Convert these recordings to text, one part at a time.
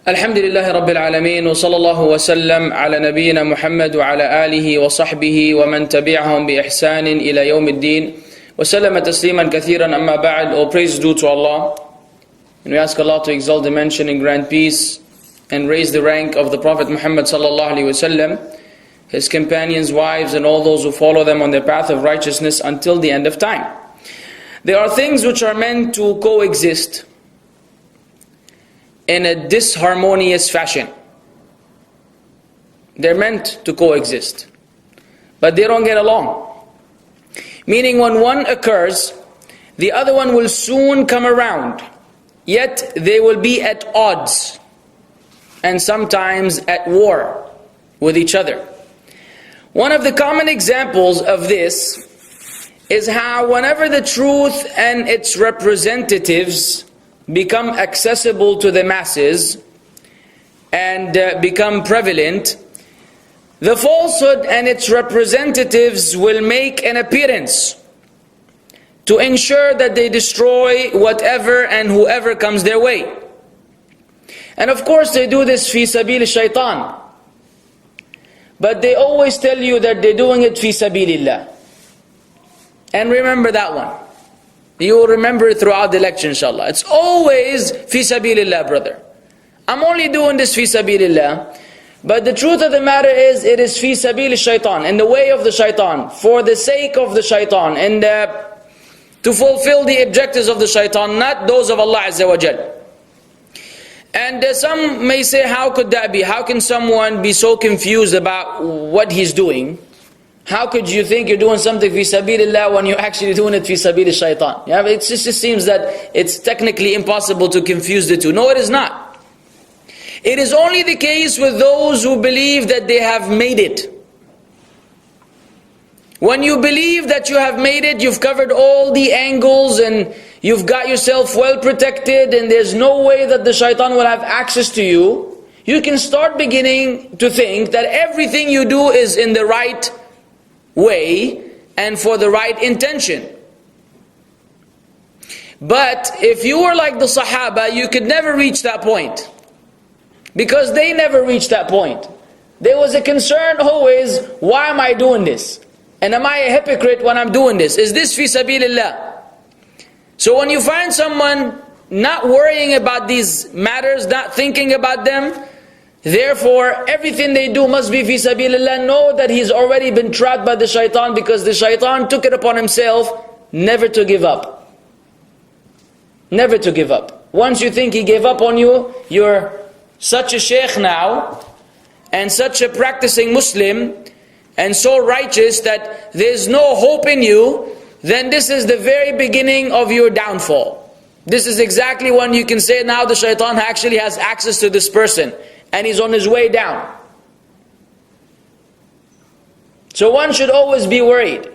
الحمد لله رب العالمين وصلى الله وسلم على نبينا محمد وعلى آله وصحبه ومن تبعهم بإحسان إلى يوم الدين وسلم تسليما كثيرا أما بعد. All praise is due to Allah, and we ask Allah to exalt the mention and grant peace and raise the rank of the Prophet Muhammad sallallahu alaihi wasallam, his companions, wives, and all those who follow them on their path of righteousness until the end of time. There are things which are meant to coexist in a disharmonious fashion. They're meant to coexist, but they don't get along. Meaning when one occurs, the other one will soon come around, yet they will be at odds and sometimes at war with each other. One of the common examples of this is how whenever the truth and its representatives become accessible to the masses and become prevalent, the falsehood and its representatives will make an appearance to ensure that they destroy whatever and whoever comes their way. And of course they do this fi sabil shaitan, but they always tell you that they're doing it fi sabilillah. And remember that one. You will remember it throughout the lecture, inshallah. It's always fi sabilillah, brother. I'm only doing this fi sabilillah. But the truth of the matter is, it is fi sabil shaitan, in the way of the shaitan, for the sake of the shaitan, and to fulfill the objectives of the shaitan, not those of Allah Azza wa Jal. And some may say, how could that be? How can someone be so confused about what he's doing? How could you think you're doing something fi sabilillah when you're actually doing it fi sabil shaitan? Yeah, it just seems that it's technically impossible to confuse the two. No, it is not. It is only the case with those who believe that they have made it. When you believe that you have made it, you've covered all the angles and you've got yourself well protected and there's no way that the shaitan will have access to you, you can start beginning to think that everything you do is in the right way and for the right intention. But if you were like the Sahaba, you could never reach that point, because they never reached that point. There was a concern always, why am I doing this? And am I a hypocrite when I'm doing this? Is this fi sabilillah? So when you find someone not worrying about these matters, not thinking about them, therefore everything they do must be fi sabilillah, know that he's already been trapped by the shaitan, because the shaitan took it upon himself never to give up. Never to give up. Once you think he gave up on you, you're such a sheikh now, and such a practicing Muslim, and so righteous that there's no hope in you, then this is the very beginning of your downfall. This is exactly when you can say, now the shaitan actually has access to this person, and he's on his way down. So one should always be worried.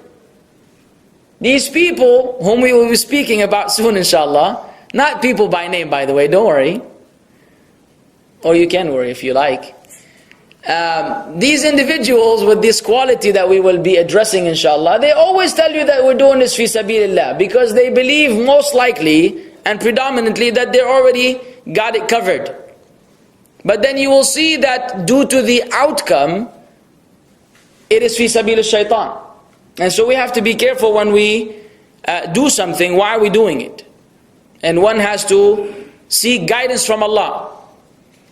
These people whom we will be speaking about soon, inshallah, not people by name, by the way, don't worry. Or you can worry if you like. These individuals with this quality that we will be addressing, inshallah, they always tell you that we're doing this fi sabilillah, because they believe most likely and predominantly that they already got it covered. But then you will see that due to the outcome, it is fi sabil shaitan. And so we have to be careful when we do something, why are we doing it? And one has to seek guidance from Allah.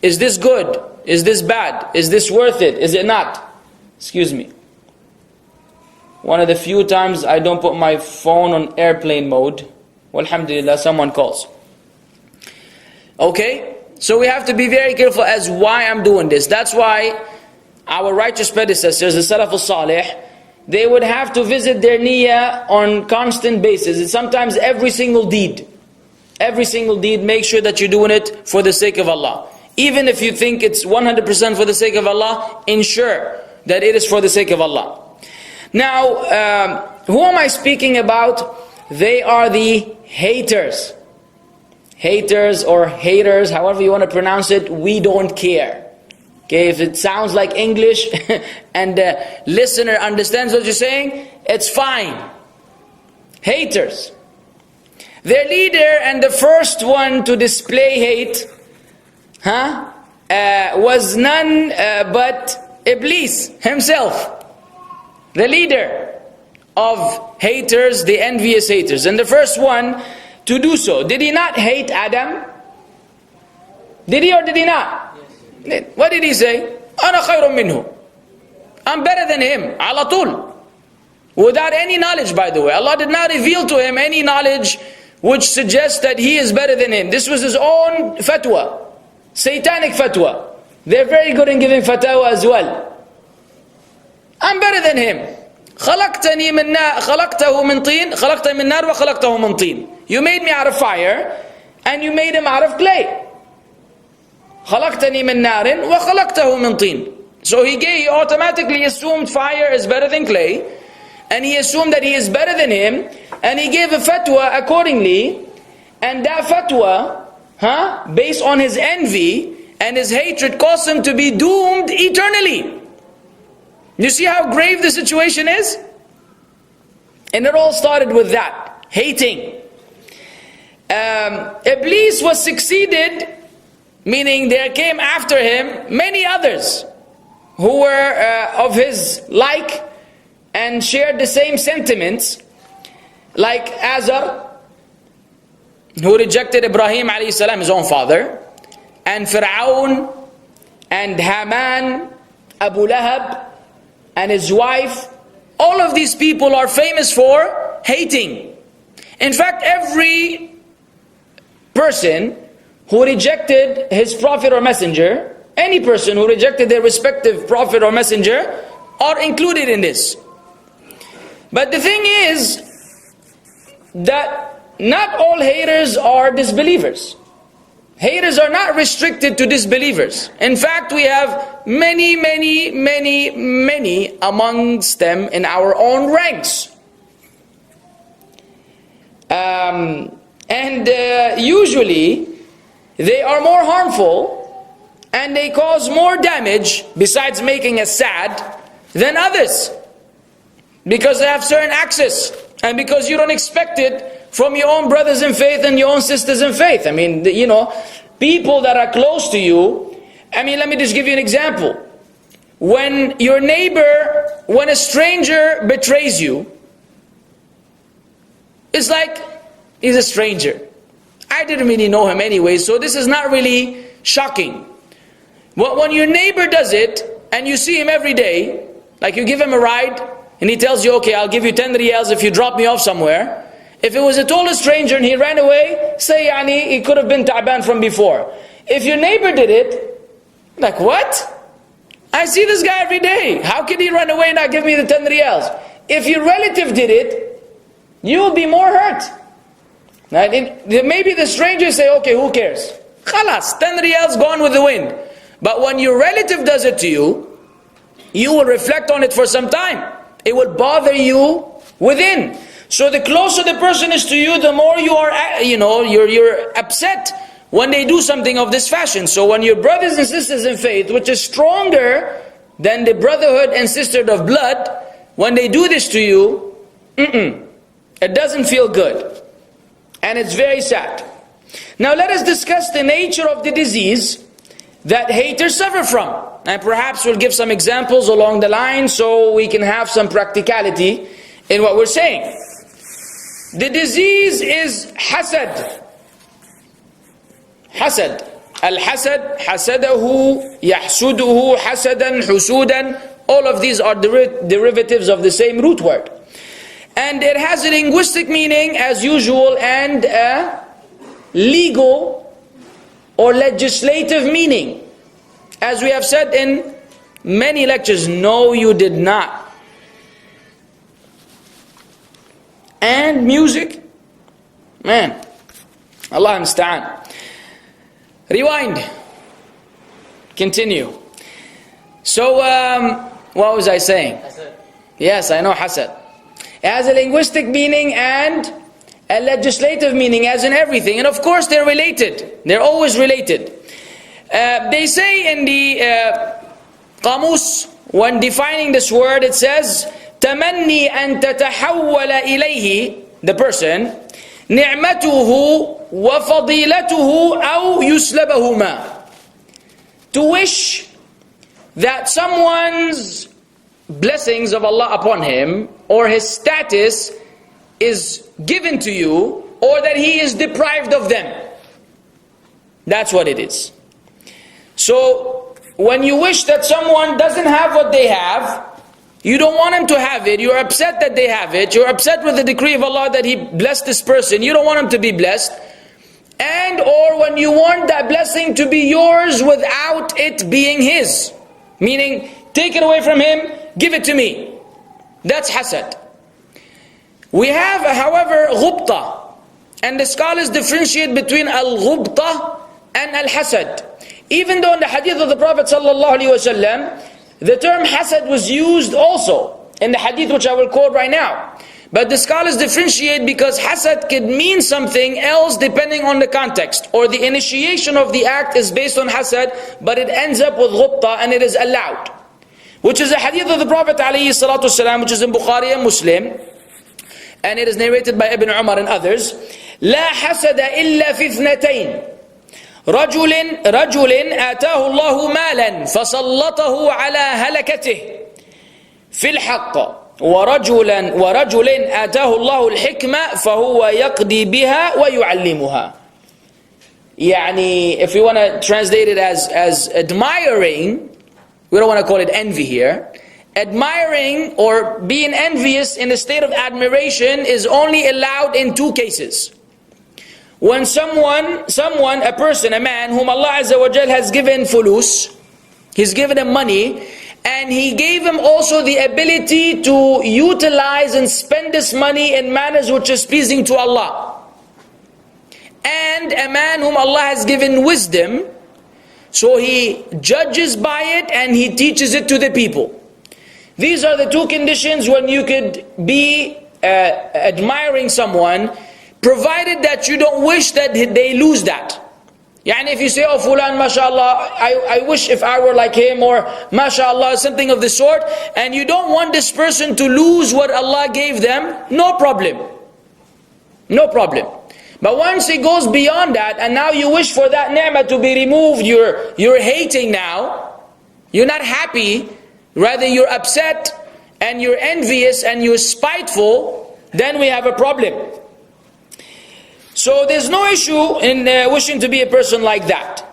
Is this good? Is this bad? Is this worth it? Is it not? Excuse me. One of the few times I don't put my phone on airplane mode. Alhamdulillah, someone calls. Okay? So we have to be very careful as why I'm doing this. That's why our righteous predecessors, the Salaf al-Salih, they would have to visit their niyyah on constant basis. It's sometimes every single deed. Every single deed, make sure that you're doing it for the sake of Allah. Even if you think it's 100% for the sake of Allah, ensure that it is for the sake of Allah. Now, who am I speaking about? They are the haters. Haters or haters, however you want to pronounce it, we don't care. Okay, if it sounds like English and the listener understands what you're saying, it's fine. Haters. Their leader and the first one to display hate, was none but Iblis himself, the leader of haters, the envious haters, and the first one to do so. Did he not hate Adam? Did he or did he not? Yes. What did he say? أنا خير منه. I'm better than him. على طول. Without any knowledge, by the way. Allah did not reveal to him any knowledge which suggests that he is better than him. This was his own fatwa. Satanic fatwa. They're very good in giving fatwa as well. I'm better than him. خلقتني من نار خلقته من طين خلقتني من نار وخلقته من طين. You made me out of fire and you made him out of clay. خلقتني من نار وخلقته من طين. So he automatically assumed fire is better than clay, and he assumed that he is better than him, and he gave a fatwa accordingly, and that fatwa, based on his envy and his hatred, caused him to be doomed eternally. You see how grave the situation is? And it all started with that, hating. Iblis was succeeded, meaning there came after him many others who were of his like and shared the same sentiments, like Azar, who rejected Ibrahim alayhi salam, his own father, and Fir'aun, and Haman, Abu Lahab, and his wife. All of these people are famous for hating. In fact, every person who rejected his prophet or messenger, any person who rejected their respective prophet or messenger, are included in this. But the thing is that not all haters are disbelievers. Haters are not restricted to disbelievers. In fact, we have many amongst them in our own ranks. Usually, they are more harmful and they cause more damage, besides making us sad, than others. Because they have certain access, and because you don't expect it from your own brothers in faith and your own sisters in faith. I mean, people that are close to you. I mean, let me just give you an example. When your neighbor, when a stranger betrays you, it's like he's a stranger. I didn't really know him anyway, so this is not really shocking. But when your neighbor does it, and you see him every day, like you give him a ride, and he tells you, okay, I'll give you 10 riyals if you drop me off somewhere. If it was a total stranger and he ran away, say, he could have been ta'ban from before. If your neighbor did it, like, what? I see this guy every day. How can he run away and not give me the 10 riyals? If your relative did it, you will be more hurt. Right? Maybe the stranger say, okay, who cares? Khalas, 10 riyals gone with the wind. But when your relative does it to you, you will reflect on it for some time. It will bother you within. So the closer the person is to you, the more you are, you're upset when they do something of this fashion. So when your brothers and sisters in faith, which is stronger than the brotherhood and sisterhood of blood, when they do this to you, it doesn't feel good. And it's very sad. Now let us discuss the nature of the disease that haters suffer from. And perhaps we'll give some examples along the line so we can have some practicality in what we're saying. The disease is hasad. Hasad. Al-hasad, hasadahu, yahsuduhu, hasadan, husudan. All of these are derivatives of the same root word. And it has a linguistic meaning as usual and a legal or legislative meaning. As we have said in many lectures, no you did not. And music, man, Allah musta'an. Rewind. Continue. So, what was I saying? Hasad. Yes, I know hasad. It has a linguistic meaning and a legislative meaning, as in everything. And of course they're related. They're always related. They say in the Qamus, when defining this word, it says, تمني أن تتحول إليه, the person, نعمته وفضيلته أو يسلبهما. to wish that someone's blessings of Allah upon him or his status is given to you, or that he is deprived of them. That's what it is. So when you wish that someone doesn't have what they have, you don't want him to have it, you're upset that they have it, you're upset with the decree of Allah that He blessed this person, you don't want him to be blessed, and or when you want that blessing to be yours without it being his, meaning take it away from him, give it to me. That's hasad. We have, however, ghubta, and the scholars differentiate between al-ghubta and al-hasad. Even though in the hadith of the Prophet ﷺ, the term hasad was used also in the hadith which I will quote right now. But the scholars differentiate because hasad could mean something else depending on the context, or the initiation of the act is based on hasad, but it ends up with ghubta and it is allowed. Which is a hadith of the Prophet ﷺ, which is in Bukhari and Muslim, and it is narrated by Ibn Umar and others. لا حسد إلا في اثنتين رجل آتاه الله مالا فسلطه على هلكته في الحق ورجل آتاه الله الحكمة فهو يقضي بها ويعلمها. يعني, if we want to translate it as admiring, we don't want to call it envy here. Admiring or being envious in a state of admiration is only allowed in two cases. When someone, a person, a man whom Allah Azza wa Jal has given fulus, He's given him money, and He gave him also the ability to utilize and spend this money in manners which is pleasing to Allah. And a man whom Allah has given wisdom, so he judges by it and he teaches it to the people. These are the two conditions when you could be admiring someone, provided that you don't wish that they lose that. Yani if you say, oh fulan, mashallah, I wish if I were like him, or mashallah, something of the sort, and you don't want this person to lose what Allah gave them, no problem. No problem. But once it goes beyond that, and now you wish for that ni'mah to be removed, you're hating now, you're not happy, rather you're upset, and you're envious, and you're spiteful, then we have a problem. So there's no issue in wishing to be a person like that,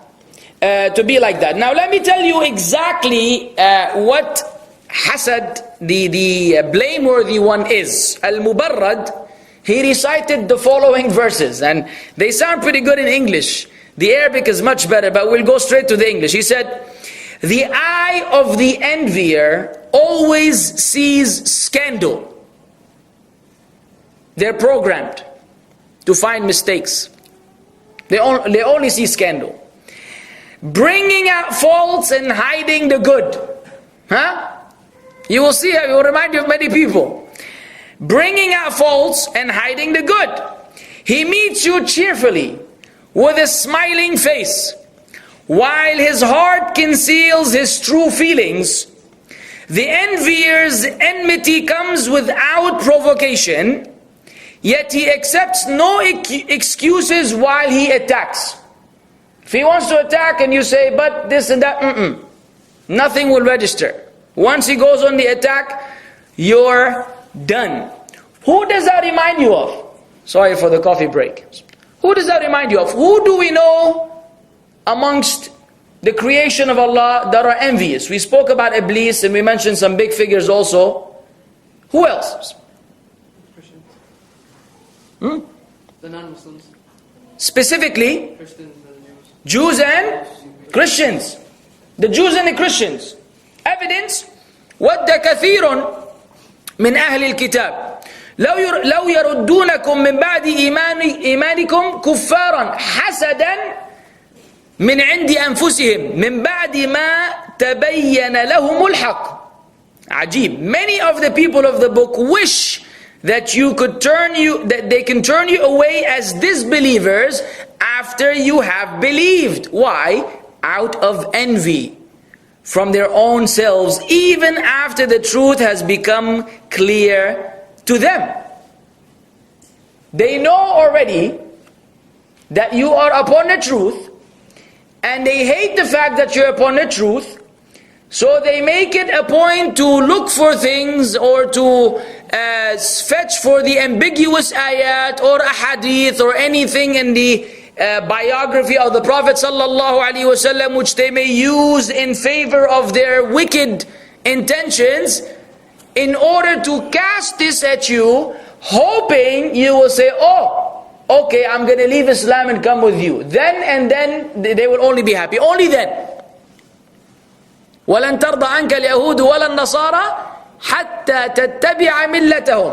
to be like that. Now let me tell you exactly what hasad, the blameworthy one, is. Al-Mubarrad, he recited the following verses, and they sound pretty good in English. The Arabic is much better, but we'll go straight to the English. He said, the eye of the envier always sees scandal. They're programmed to find mistakes. They only see scandal. Bringing out faults and hiding the good. You will see, it will remind you of many people. Bringing out faults and hiding the good. He meets you cheerfully with a smiling face, while his heart conceals his true feelings. The envier's enmity comes without provocation, yet he accepts no excuses while he attacks. If he wants to attack and you say, but this and that, nothing will register. Once he goes on the attack, you're done. Who does that remind you of? Sorry for the coffee break. Who does that remind you of? Who do we know amongst the creation of Allah that are envious? We spoke about Iblis and we mentioned some big figures also. Who else? The non-Muslims. Specifically, Christians and Jews and Christians. The Jews and the Christians. Evidence: وَدَّ كَثِيرٌ مِنْ أَهْلِ الْكِتَابِ لَوْ يَرُدُّونَكُمْ مِنْ بَعْدِ إِيمَانِكُمْ كُفَّارًا حَسَدًا مِنْ عِنْدِ أَنفُسِهِمْ مِنْ بَعْدِ مَا تَبَيَّنَ لَهُمُ الْحَقِّ. Ajib. Many of the people of the book wish that they can turn you away as disbelievers after you have believed. Why? Out of envy from their own selves, even after the truth has become clear to them. They know already that you are upon the truth, and they hate the fact that you're upon the truth, so they make it a point to look for things or to fetch for the ambiguous ayat or a hadith or anything in the biography of the Prophet sallallahu alaihi wasallam, which they may use in favor of their wicked intentions, in order to cast this at you, hoping you will say, oh, okay, I'm going to leave Islam and come with you. Then and then they will only be happy. Only then. وَلَن تَرْضَ عَنْكَ الْيَهُودُ وَلَا النَّصَارَى حَتَّى تَتَّبِعَ مِلَّتَهُمْ.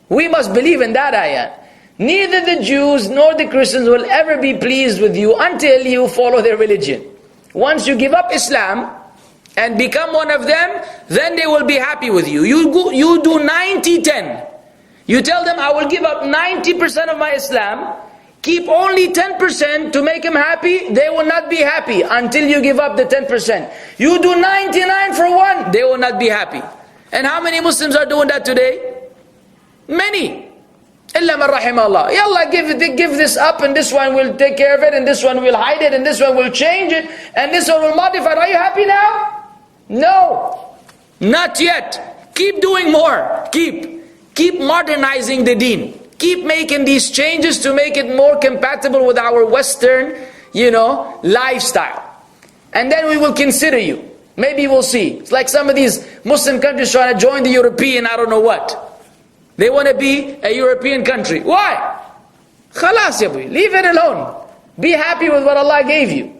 We must believe in that ayah. Neither the Jews nor the Christians will ever be pleased with you until you follow their religion. Once you give up Islam and become one of them, then they will be happy with you. You do 90-10. You tell them, I will give up 90% of my Islam, keep only 10% to make them happy, they will not be happy until you give up the 10%. You do 99 for one, they will not be happy. And how many Muslims are doing that today? Many. Illa man rahimahullah. Yallah, give this up, and this one will take care of it, and this one will hide it, and this one will change it, and this one will modify it. Are you happy now? No. Not yet. Keep doing more. Keep modernizing the deen. Keep making these changes to make it more compatible with our Western, lifestyle. And then we will consider you. Maybe we'll see. It's like some of these Muslim countries trying to join the European, I don't know what. They want to be a European country. Why? Khalas ya boy, leave it alone. Be happy with what Allah gave you.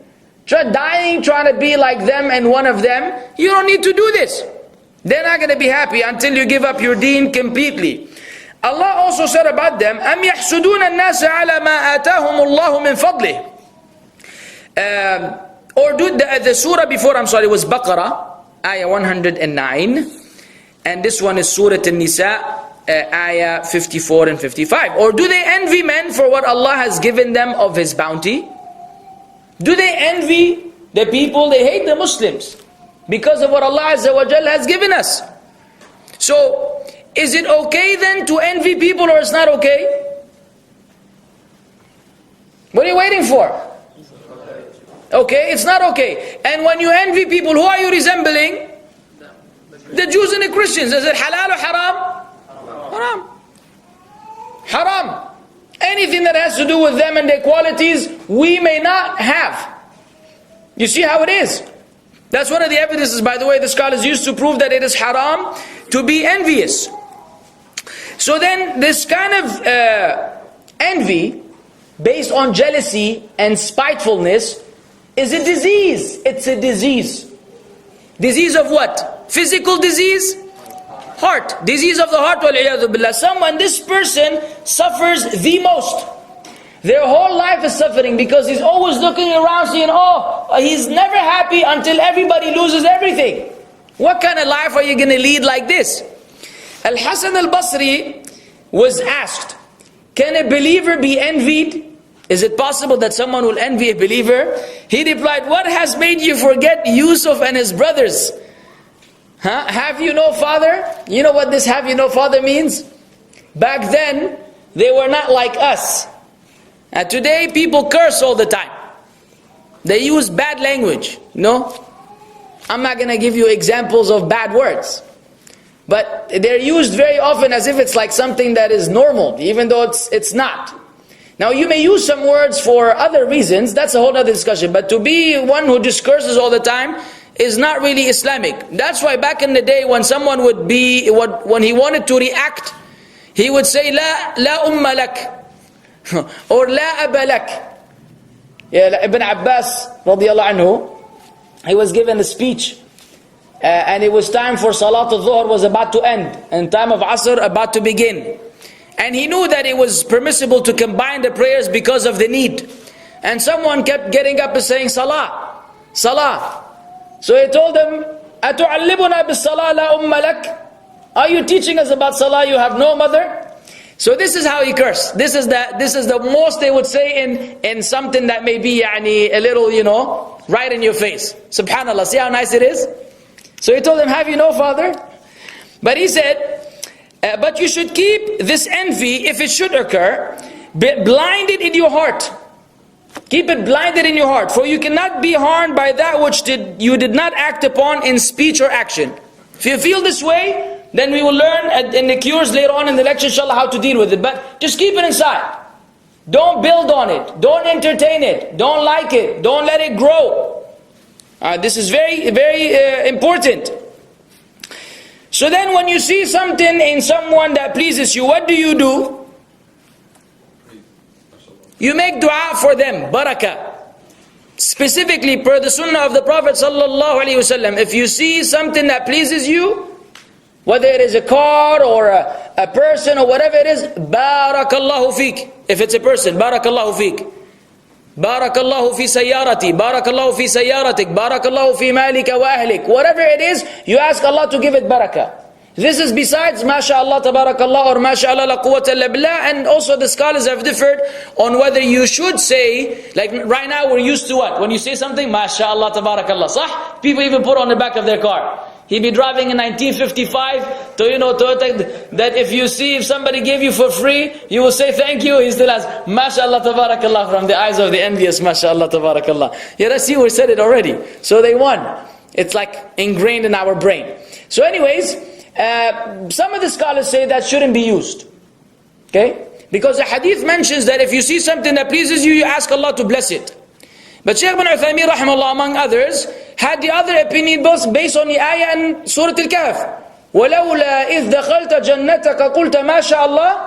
Trying to be like them and one of them. You don't need to do this. They're not going to be happy until you give up your deen completely. Allah also said about them, أَمْ يَحْسُدُونَ النَّاسَ عَلَى مَا آتَاهُمُ اللَّهُ مِنْ فَضْلِهِ. Or the surah before, was Baqarah, ayah 109. And this one is Surah An-Nisa, ayah 54 and 55. Or do they envy men for what Allah has given them of His bounty? Do they envy the people? They hate the Muslims because of what Allah Azza wa Jal has given us. So, is it okay then to envy people, or it's not okay? What are you waiting for? Okay, it's not okay. And when you envy people, who are you resembling? The Jews and the Christians. Is it halal or haram? Haram. Haram. Anything that has to do with them and their qualities, we may not have. You see how it is? That's one of the evidences, by the way, the scholars used to prove that it is haram to be envious. So then, this kind of envy, based on jealousy and spitefulness, is a disease. It's a disease. Disease of what? Physical disease? Heart. Disease of the heart. This person suffers the most. Their whole life is suffering because he's always looking around saying, he's never happy until everybody loses everything. What kind of life are you going to lead like this? Al-Hasan al-Basri was asked, can a believer be envied? Is it possible that someone will envy a believer? He replied, what has made you forget Yusuf and his brothers? Have you no father? You know what this have you no father means? Back then, they were not like us. And today, people curse all the time. They use bad language. No? I'm not going to give you examples of bad words. But they're used very often as if it's like something that is normal, even though it's not. Now you may use some words for other reasons, that's a whole other discussion. But to be one who just curses all the time is not really Islamic. That's why back in the day when someone when he wanted to react, he would say, La umma lak, or La aba lak. Yeah, Ibn Abbas, radiallahu anhu, he was given a speech. And it was time for Salat al-Dhuhr was about to end, and time of Asr about to begin. And he knew that it was permissible to combine the prayers because of the need. And someone kept getting up and saying, Salah, Salah. So he told them, Atu'allibuna bis-salah la umma lak? Are you teaching us about Salah, you have no mother? So this is how he cursed. This is the most they would say in something that may be a little, right in your face. Subhanallah, see how nice it is? So he told them, have you no father? But he said, but you should keep this envy, if it should occur, blinded in your heart. Keep it blinded in your heart, for you cannot be harmed by that which you did not act upon in speech or action. If you feel this way, then we will learn in the cures later on in the lecture, inshallah, how to deal with it. But just keep it inside. Don't build on it. Don't entertain it. Don't like it. Don't let it grow. This is very, very important. So then when you see something in someone that pleases you, what do? You make dua for them, barakah. Specifically per the sunnah of the Prophet sallallahu alaihi wasallam. If you see something that pleases you, whether it is a car or a person or whatever it is, barakallahu feek. If it's a person, barakallahu feek. Barakallahu fi sayyarati, barakallahu fi sayyaratik, barakallahu fi malika wa ahlik. Whatever it is, you ask Allah to give it barakah. This is besides mashallah tabarakallah or mashallah la quwwata illa billah. And also the scholars have differed on whether you should say, like right now we're used to what? When you say something, mashallah tabarakallah, sah? People even put on the back of their car. He'd be driving in 1955 to, Toyota, that if somebody gave you for free, you will say thank you. He still has, mashallah tabarakallah, from the eyes of the envious, mashallah tabarakallah. Yeah, see, we said it already. So they won. It's like ingrained in our brain. So anyways, some of the scholars say that shouldn't be used. Okay? Because the hadith mentions that if you see something that pleases you, you ask Allah to bless it. But Shaykh ibn Uthaymeen rahimahullah, among others, had the other opinion based on the ayah in Surah Al-Kahf. وَلَوْلَا إِذْ دَخَلْتَ جَنَّتَكَ قُلْتَ مَا شَاء اللَّهِ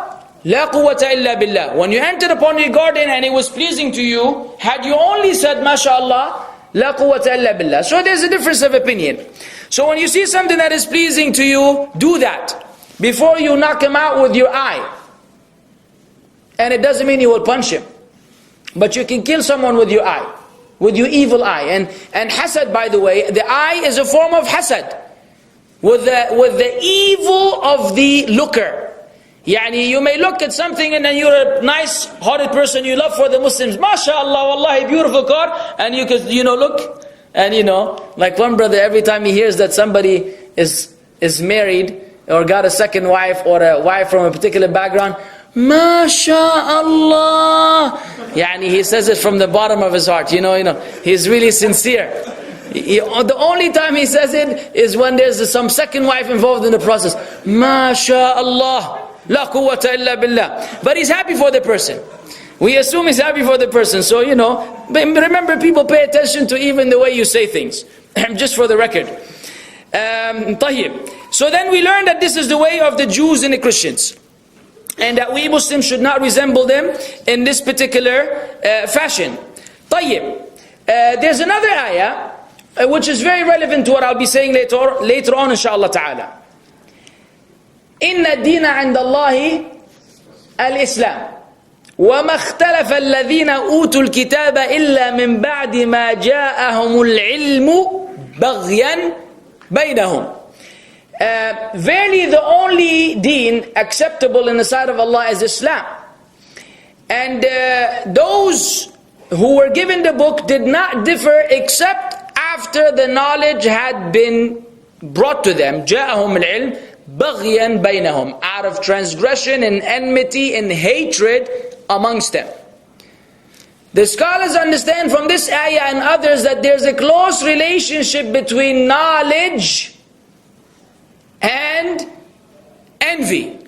لَا قُوَّةَ إِلَّا بِاللَّهِ. When you entered upon your garden and it was pleasing to you, had you only said مَا شَاء اللَّهِ لَا قُوَّةَ إِلَّا بِاللَّهِ. So there's a difference of opinion. So when you see something that is pleasing to you, do that before you knock him out with your eye. And it doesn't mean you will punch him, but you can kill someone with your eye, with your evil eye. And hasad, by the way, the eye is a form of hasad, with the evil of the looker. Yani you may look at something and then you're a nice hearted person, you love for the Muslims, mashallah, wallahi, beautiful car, and you could look, and like one brother, every time he hears that somebody is married or got a second wife or a wife from a particular background, MashaAllah. Yani he says it from the bottom of his heart. He's really sincere. The only time he says it is when there's some second wife involved in the process. MashaAllah. La quwwata illa billah. But he's happy for the person. We assume he's happy for the person. So, but remember, people pay attention to even the way you say things. Just for the record. طيب. So then we learn that this is the way of the Jews and the Christians. And that we Muslims should not resemble them in this particular fashion. طيب. There's another ayah which is very relevant to what I'll be saying later on, inshallah ta'ala. إِنَّ الدِّينَ عِنْدَ اللَّهِ الْإِسْلَامِ وَمَا اخْتَلَفَ الَّذِينَ أُوتُوا الْكِتَابَ إِلَّا مِنْ بَعْدِ مَا جَاءَهُمُ الْعِلْمُ بَغْيًا بَيْنَهُمْ. Verily the only deen acceptable in the sight of Allah is Islam. And those who were given the book did not differ except after the knowledge had been brought to them. جَاءَهُمُ الْعِلْمُ بَغْيًا بَيْنَهُمْ. Out of transgression and enmity and hatred amongst them. The scholars understand from this ayah and others that there's a close relationship between knowledge and envy.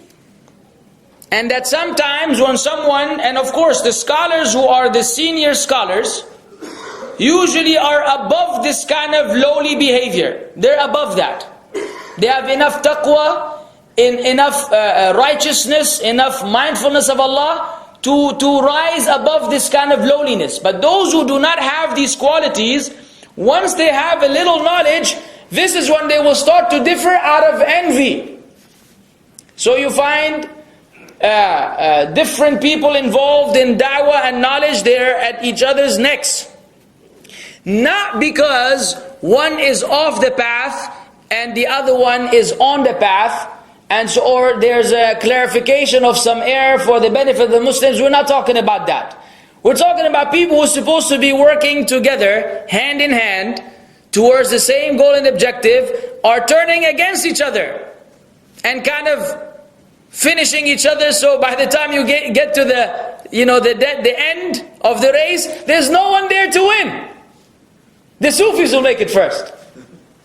And that sometimes when someone, and of course the scholars who are the senior scholars, usually are above this kind of lowly behavior. They're above that. They have enough taqwa, enough righteousness, enough mindfulness of Allah to rise above this kind of lowliness. But those who do not have these qualities, once they have a little knowledge, this is when they will start to differ out of envy. So you find different people involved in da'wah and knowledge, they're at each other's necks. Not because one is off the path and the other one is on the path, and so, or there's a clarification of some error for the benefit of the Muslims. We're not talking about that. We're talking about people who are supposed to be working together, hand in hand, towards the same goal and objective, are turning against each other and kind of finishing each other. So by the time you get to the end of the race, there's no one there to win. The Sufis will make it first.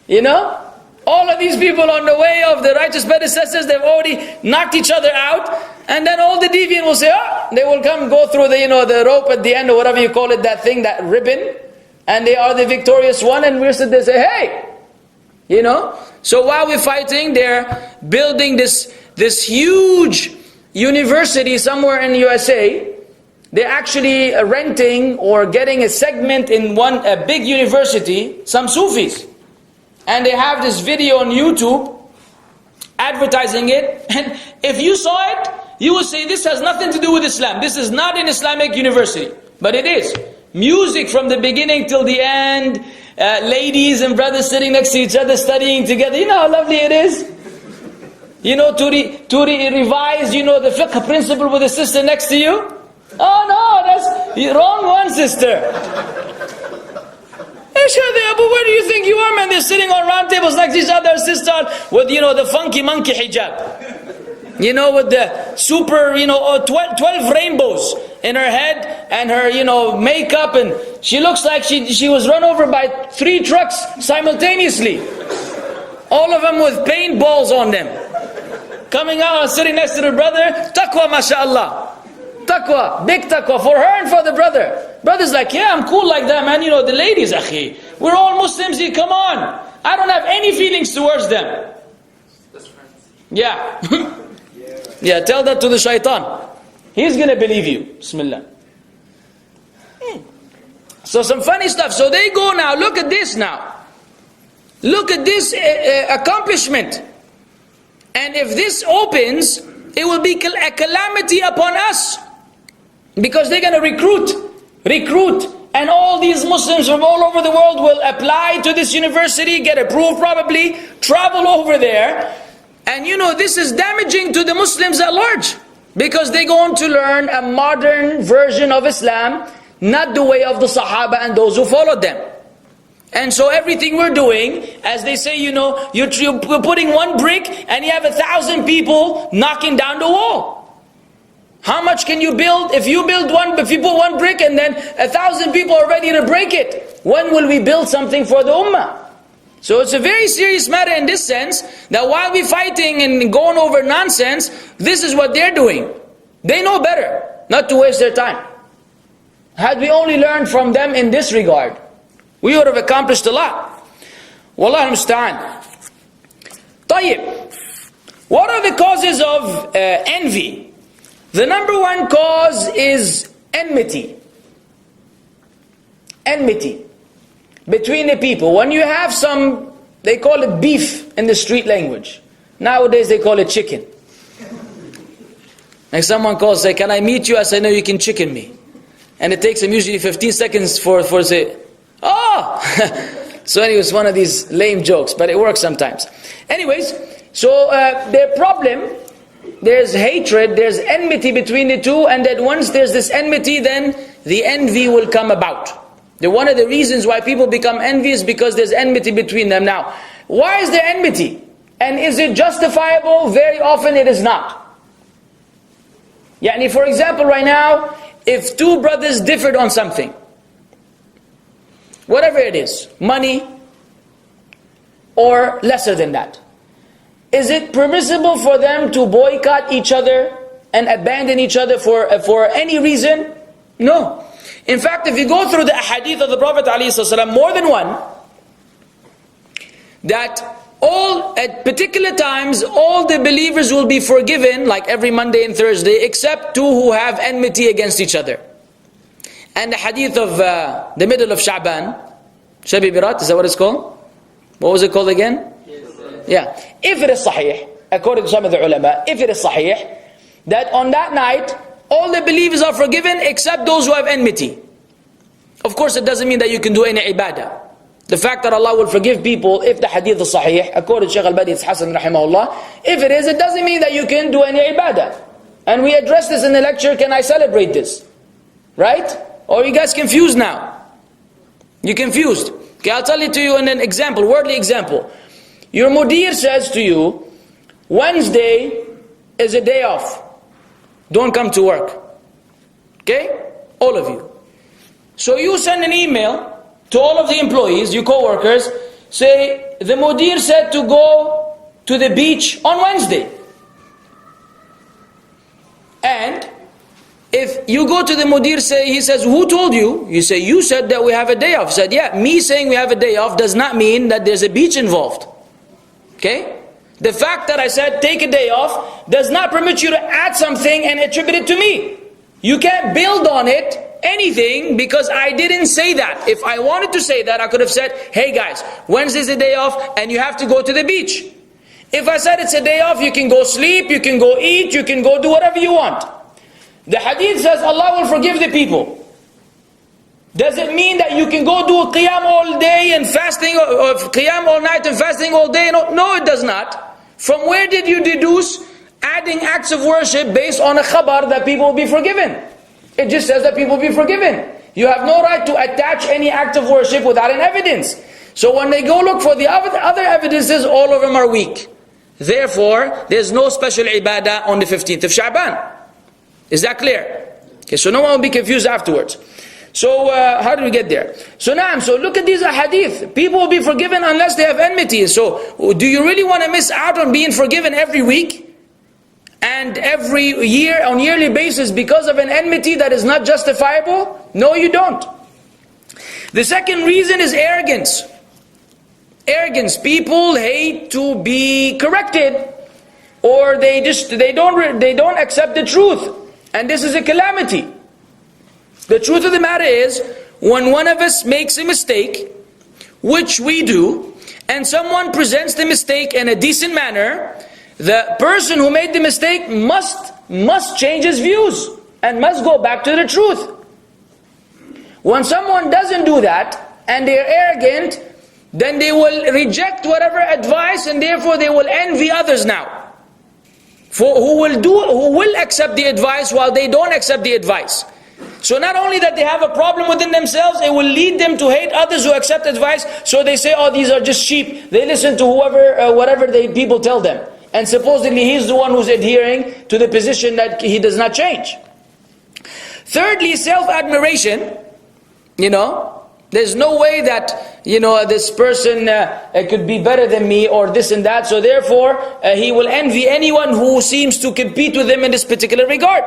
You know? All of these people on the way of the righteous predecessors, they've already knocked each other out. And then all the deviant will say, they will come, go through the, the rope at the end, or whatever you call it, that thing, that ribbon. And they are the victorious one, and we're sitting there say, hey! So while we're fighting, they're building this huge university somewhere in the USA. They're actually renting or getting a segment in a big university, some Sufis. And they have this video on YouTube advertising it. And if you saw it, you will say this has nothing to do with Islam. This is not an Islamic university. But it is. Music from the beginning till the end. Ladies and brothers sitting next to each other studying together. You know how lovely it is? To revise, the fiqh principle with a sister next to you. Oh no, that's the wrong one, sister. But where do you think you are, man? They're sitting on round tables next to each other, sister, with, the funky monkey hijab. With the super, 12 rainbows in her head and her, makeup. And she looks like she was run over by 3 trucks simultaneously. All of them with paintballs on them. Coming out and sitting next to the brother. Taqwa, mashallah. Taqwa, big taqwa for her and for the brother. Brother's like, yeah, I'm cool like that, man. The ladies, akhi. We're all Muslims here, come on. I don't have any feelings towards them. Yeah. Yeah, tell that to the shaitan. He's going to believe you. Bismillah. So some funny stuff. So they go now, look at this now. Look at this accomplishment. And if this opens, it will be a calamity upon us. Because they're going to recruit. And all these Muslims from all over the world will apply to this university, get approved probably, travel over there. And this is damaging to the Muslims at large. Because they're going to learn a modern version of Islam, not the way of the Sahaba and those who followed them. And so everything we're doing, as they say, you're putting one brick and you have 1,000 people knocking down the wall. How much can you build? If you put one brick and then 1,000 people are ready to break it, when will we build something for the ummah? So it's a very serious matter in this sense, that while we're fighting and going over nonsense, this is what they're doing. They know better not to waste their time. Had we only learned from them in this regard, we would have accomplished a lot. Wallahu musta'an. Tayyib. What are the causes of envy? The number one cause is enmity. Enmity between the people. When you have some, they call it beef in the street language. Nowadays they call it chicken. Like someone calls, say, can I meet you? I say, no, you can chicken me. And it takes them usually 15 seconds for say, oh! So anyway, it's one of these lame jokes, but it works sometimes. Anyways, so their problem, there's hatred, there's enmity between the two, and that once there's this enmity, then the envy will come about. One of the reasons why people become envious, because there's enmity between them. Now, why is there enmity? And is it justifiable? Very often it is not. Yani, for example, right now, if 2 brothers differed on something, whatever it is, money, or lesser than that, is it permissible for them to boycott each other and abandon each other for any reason? No. In fact, if you go through the hadith of the Prophet ﷺ, more than one, that at particular times, all the believers will be forgiven, like every Monday and Thursday, except 2 who have enmity against each other. And the hadith of the middle of Sha'ban, Shabi Birat, is that what it's called? What was it called again? Yeah. If it is sahih, according to some of the ulama, if it is sahih, that on that night, all the believers are forgiven except those who have enmity. Of course, it doesn't mean that you can do any ibadah. The fact that Allah will forgive people, if the hadith is sahih, according to Shaykh al-Badi, it's Hasan rahimahullah, if it is, it doesn't mean that you can do any ibadah. And we addressed this in the lecture, can I celebrate this? Right? Or are you guys confused now? You're confused. Okay, I'll tell it to you in an example, worldly example. Your mudir says to you, Wednesday is a day off. Don't come to work. Okay? All of you. So you send an email to all of the employees, you co-workers, say, the mudir said to go to the beach on Wednesday. And if you go to the mudir, he says, who told you? You say, you said that we have a day off. He said, yeah, me saying we have a day off does not mean that there's a beach involved. Okay? The fact that I said take a day off does not permit you to add something and attribute it to me. You can't build on it anything because I didn't say that. If I wanted to say that, I could have said, hey guys, Wednesday's a day off and you have to go to the beach. If I said it's a day off, you can go sleep, you can go eat, you can go do whatever you want. The hadith says Allah will forgive the people. Does it mean that you can go do qiyam all day and fasting, or qiyam all night and fasting all day? No, it does not. From where did you deduce adding acts of worship based on a khabar that people will be forgiven? It just says that people will be forgiven. You have no right to attach any act of worship without an evidence. So when they go look for the other evidences, all of them are weak. Therefore, there's no special ibadah on the 15th of Sha'ban. Is that clear? Okay, so no one will be confused afterwards. So how do we get there? So look at these ahadith. People will be forgiven unless they have enmity. So do you really want to miss out on being forgiven every week? And every year, on yearly basis, because of an enmity that is not justifiable? No, you don't. The second reason is arrogance. Arrogance. People hate to be corrected, or they don't accept the truth. And this is a calamity. The truth of the matter is, when one of us makes a mistake, which we do, and someone presents the mistake in a decent manner, the person who made the mistake must change his views and must go back to the truth. When someone doesn't do that and they're arrogant, then they will reject whatever advice, and therefore they will envy others now. For who will accept the advice while they don't accept the advice. So not only that they have a problem within themselves, it will lead them to hate others who accept advice. So they say, oh, these are just sheep. They listen to whatever people tell them. And supposedly he's the one who's adhering to the position that he does not change. Thirdly, self-admiration. There's no way that, this person could be better than me or this and that. So therefore, he will envy anyone who seems to compete with him in this particular regard.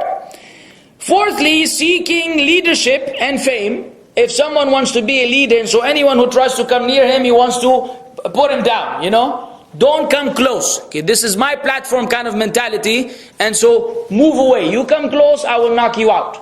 Fourthly, seeking leadership and fame. If someone wants to be a leader, and so anyone who tries to come near him, he wants to put him down, Don't come close. Okay, this is my platform kind of mentality. And so move away. You come close, I will knock you out.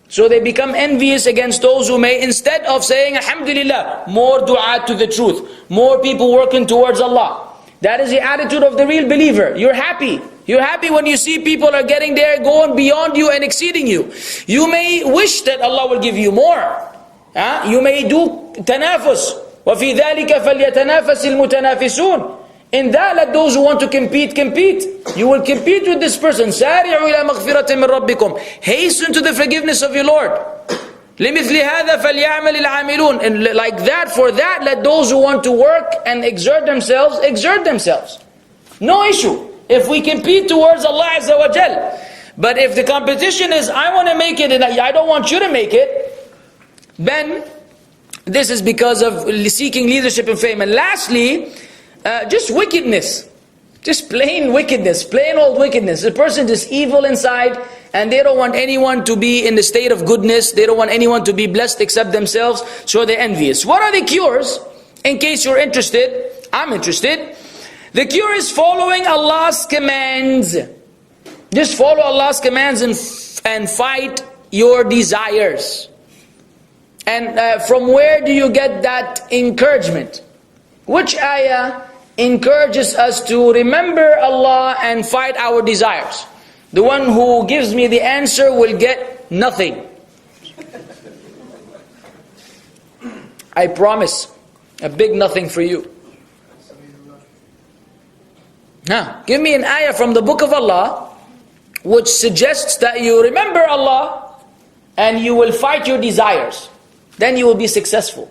So they become envious against those who may, instead of saying, Alhamdulillah, more dua to the truth, more people working towards Allah. That is the attitude of the real believer. You're happy. You're happy when you see people are getting there, going beyond you and exceeding you. You may wish that Allah will give you more. You may do tanafus. وَفِي ذَلِكَ فَلْيَتَنَافَسِ الْمُتَنَافِسُونَ. In that, let those who want to compete. You will compete with this person. سَارِعُوا إِلَى مَغْفِرَةٍ مِّن رَبِّكُمْ. Hasten to the forgiveness of your Lord. لِمِثْلِ هَذَا فَلْيَعْمَلِ الْعَامِلُونَ. And like that, for that, let those who want to work and exert themselves. No issue. If we compete towards Allah Azza wa Jal. But if the competition is, I want to make it and I don't want you to make it, then this is because of seeking leadership and fame. And lastly, just wickedness. Just plain wickedness. Plain old wickedness. The person is evil inside, and they don't want anyone to be in the state of goodness. They don't want anyone to be blessed except themselves. So they're envious. What are the cures? In case you're interested, I'm interested. The cure is following Allah's commands. Just follow Allah's commands and fight your desires. And from where do you get that encouragement? Which ayah encourages us to remember Allah and fight our desires? The one who gives me the answer will get nothing. I promise, a big nothing for you. Give me an ayah from the book of Allah which suggests that you remember Allah and you will fight your desires. Then you will be successful.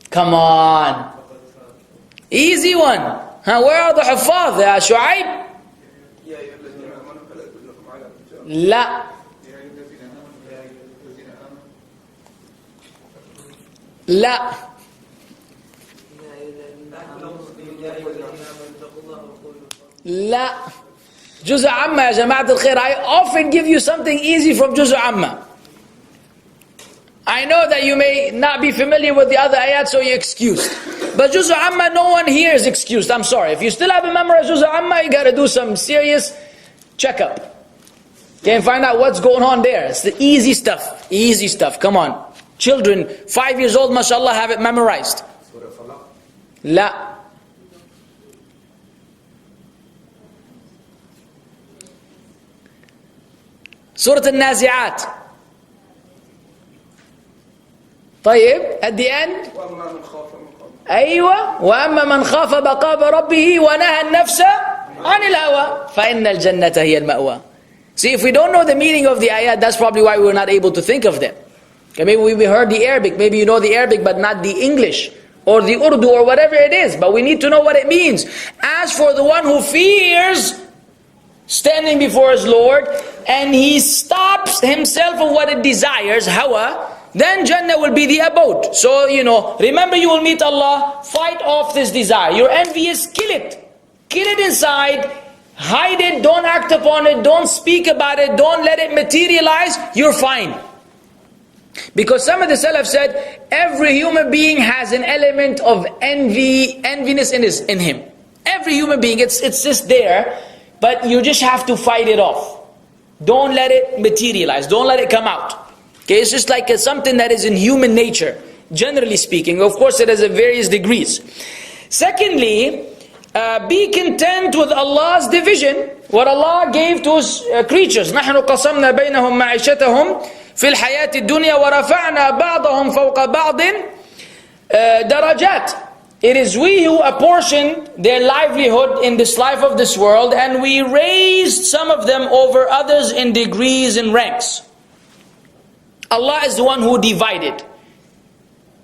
Come on. Easy one. Where are the huffaz? Ya Shu'aib? La. La. La. Juz' amma ya Jama'at al-Khair. I often give you something easy from Juz' amma. I know that you may not be familiar with the other ayat, so you're excused. But Juz' amma, no one here is excused. I'm sorry. If you still haven't memorized Juz' amma, you got to do some serious checkup. Okay, and find out what's going on there. It's the easy stuff. Easy stuff. Come on. Children, 5 years old, mashallah, have it memorized. La. Surah Al-Nazi'at. طيب, at the end. أيوة. وأما من خاف مقام ربه ونهى النفس عن الهوى فإن الجنة هي المأوى. See, if we don't know the meaning of the ayat, that's probably why we were not able to think of them. Okay, maybe we heard the Arabic, maybe you know the Arabic but not the English or the Urdu or whatever it is, but we need to know what it means. As for the one who fears standing before his Lord and he stops himself of what it desires, hawa, then Jannah will be the abode. So, remember you will meet Allah, fight off this desire. You're envious, kill it. Kill it inside, hide it, don't act upon it, don't speak about it, don't let it materialize, you're fine. Because some of the Salaf said, every human being has an element of enviness in him. Every human being, it's just there, but you just have to fight it off. Don't let it materialize, don't let it come out. Okay, it's just like something that is in human nature, generally speaking. Of course, it has various degrees. Secondly, be content with Allah's division, what Allah gave to His creatures. نحن قسمنا بينهم معيشتهم في الحياة الدنيا ورفعنا بعضهم فوق بعض درجات. It is we who apportion their livelihood in this life of this world, and we raised some of them over others in degrees and ranks. Allah is the one who divided.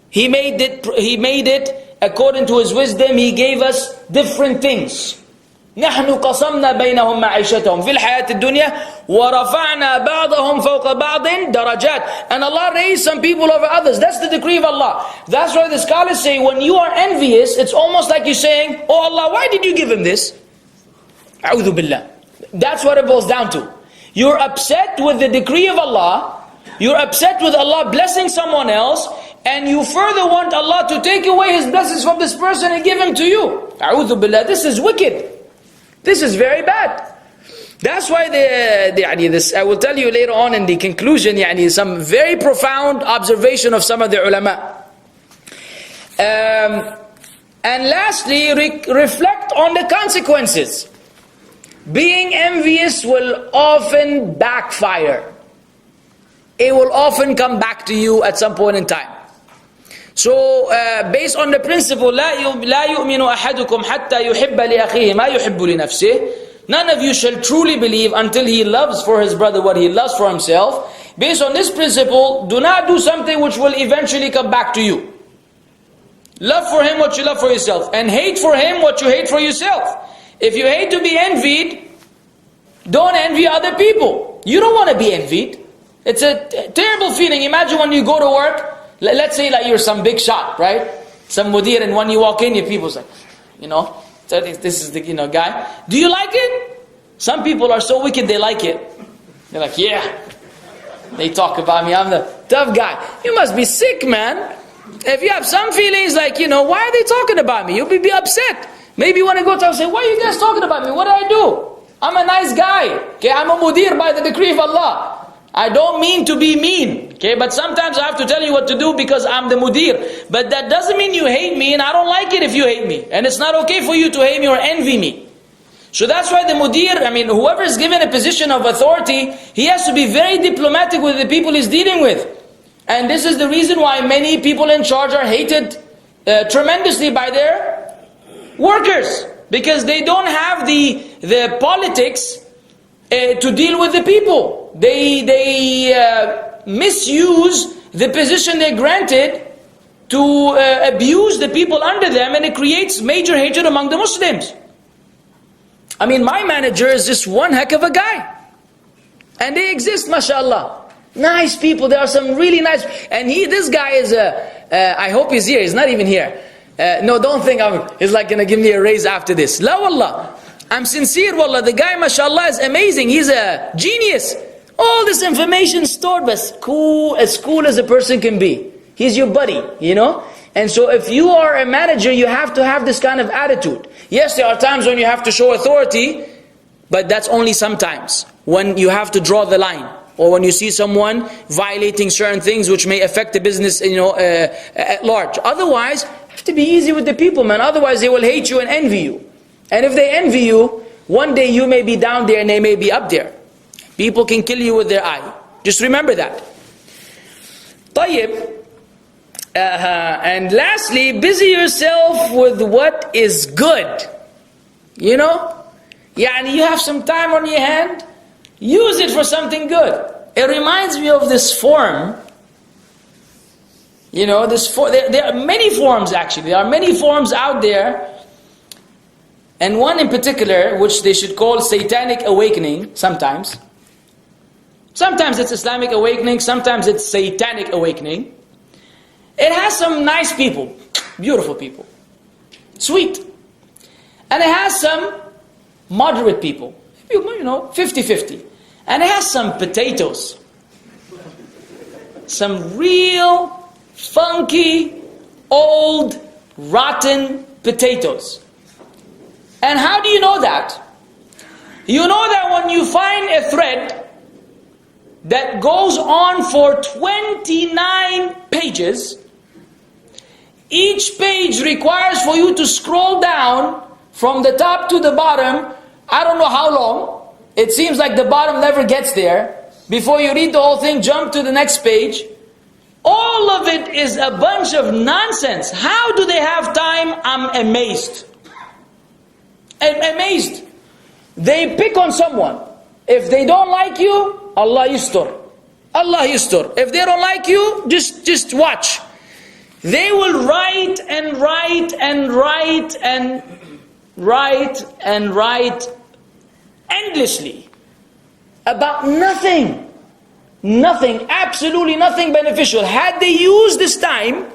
He made it according to His wisdom. He gave us different things. نحن قسمنا بينهم معيشتهم في الحياة الدنيا ورفعنا بعضهم فوق بعض درجات. And Allah raised some people over others. That's the decree of Allah. That's why the scholars say, when you are envious, it's almost like you're saying, oh Allah, why did you give him this? أعوذ بالله. That's what it boils down to. You're upset with the decree of Allah. You're upset with Allah blessing someone else, and you further want Allah to take away His blessings from this person and give him to you. A'udhu billah. This is wicked. This is very bad. That's why this, I will tell you later on in the conclusion, some very profound observation of some of the ulama. And lastly, reflect on the consequences. Being envious will often backfire. It will often come back to you at some point in time. So, based on the principle, لا يؤمن أحدكم حتى يحب لأخيه ما يحب لنفسه. None of you shall truly believe until he loves for his brother what he loves for himself. Based on this principle, do not do something which will eventually come back to you. Love for him what you love for yourself, and hate for him what you hate for yourself. If you hate to be envied, don't envy other people. You don't want to be envied. It's a terrible feeling. Imagine when you go to work, let's say like you're some big shot, right? Some mudir, and when you walk in, your people's like, this is the guy. Do you like it? Some people are so wicked they like it. They're like, yeah. They talk about me, I'm the tough guy. You must be sick, man. If you have some feelings like, why are they talking about me? You'll be upset. Maybe you want to go talk and say, why are you guys talking about me? What did I do? I'm a nice guy. Okay, I'm a mudir by the decree of Allah. I don't mean to be mean, okay? But sometimes I have to tell you what to do because I'm the mudir. But that doesn't mean you hate me, and I don't like it if you hate me. And it's not okay for you to hate me or envy me. So that's why the mudir, whoever is given a position of authority, he has to be very diplomatic with the people he's dealing with. And this is the reason why many people in charge are hated tremendously by their workers. Because they don't have the politics to deal with the people. They misuse the position they granted to abuse the people under them, and it creates major hatred among the Muslims. My manager is just one heck of a guy. And they exist, mashallah. Nice people, there are some really nice, and this guy is I hope he's here. He's not even here. No, don't think he's like going to give me a raise after this. La wallah. I'm sincere, wallah. The guy, mashallah, is amazing. He's a genius. All this information stored, but as cool as a person can be. He's your buddy, you know. And so if you are a manager, you have to have this kind of attitude. Yes, there are times when you have to show authority, but that's only sometimes. When you have to draw the line, or when you see someone violating certain things which may affect the business, at large. Otherwise, you have to be easy with the people, man. Otherwise, they will hate you and envy you. And if they envy you, one day you may be down there and they may be up there. People can kill you with their eye. Just remember that. طيب. And lastly, busy yourself with what is good. You know? Yani you have some time on your hand, use it for something good. It reminds me of this forum. You know, there are many forums actually. There are many forums out there. And one in particular, which they should call Satanic Awakening sometimes. Sometimes it's Islamic Awakening, sometimes it's Satanic Awakening. It has some nice people, beautiful people, sweet. And it has some moderate people, 50-50. And it has some potatoes. Some real, funky, old, rotten potatoes. And how do you know that? You know that when you find a thread that goes on for 29 pages, each page requires for you to scroll down from the top to the bottom, I don't know how long. It seems like the bottom never gets there. Before you read the whole thing, jump to the next page. All of it is a bunch of nonsense. How do they have time? I'm amazed. I'm amazed. They pick on someone. If they don't like you, Allah yustur. Allah yustur. If they don't like you, just watch. They will write and write and write and write and write endlessly about nothing. Nothing, absolutely nothing beneficial. Had they used this time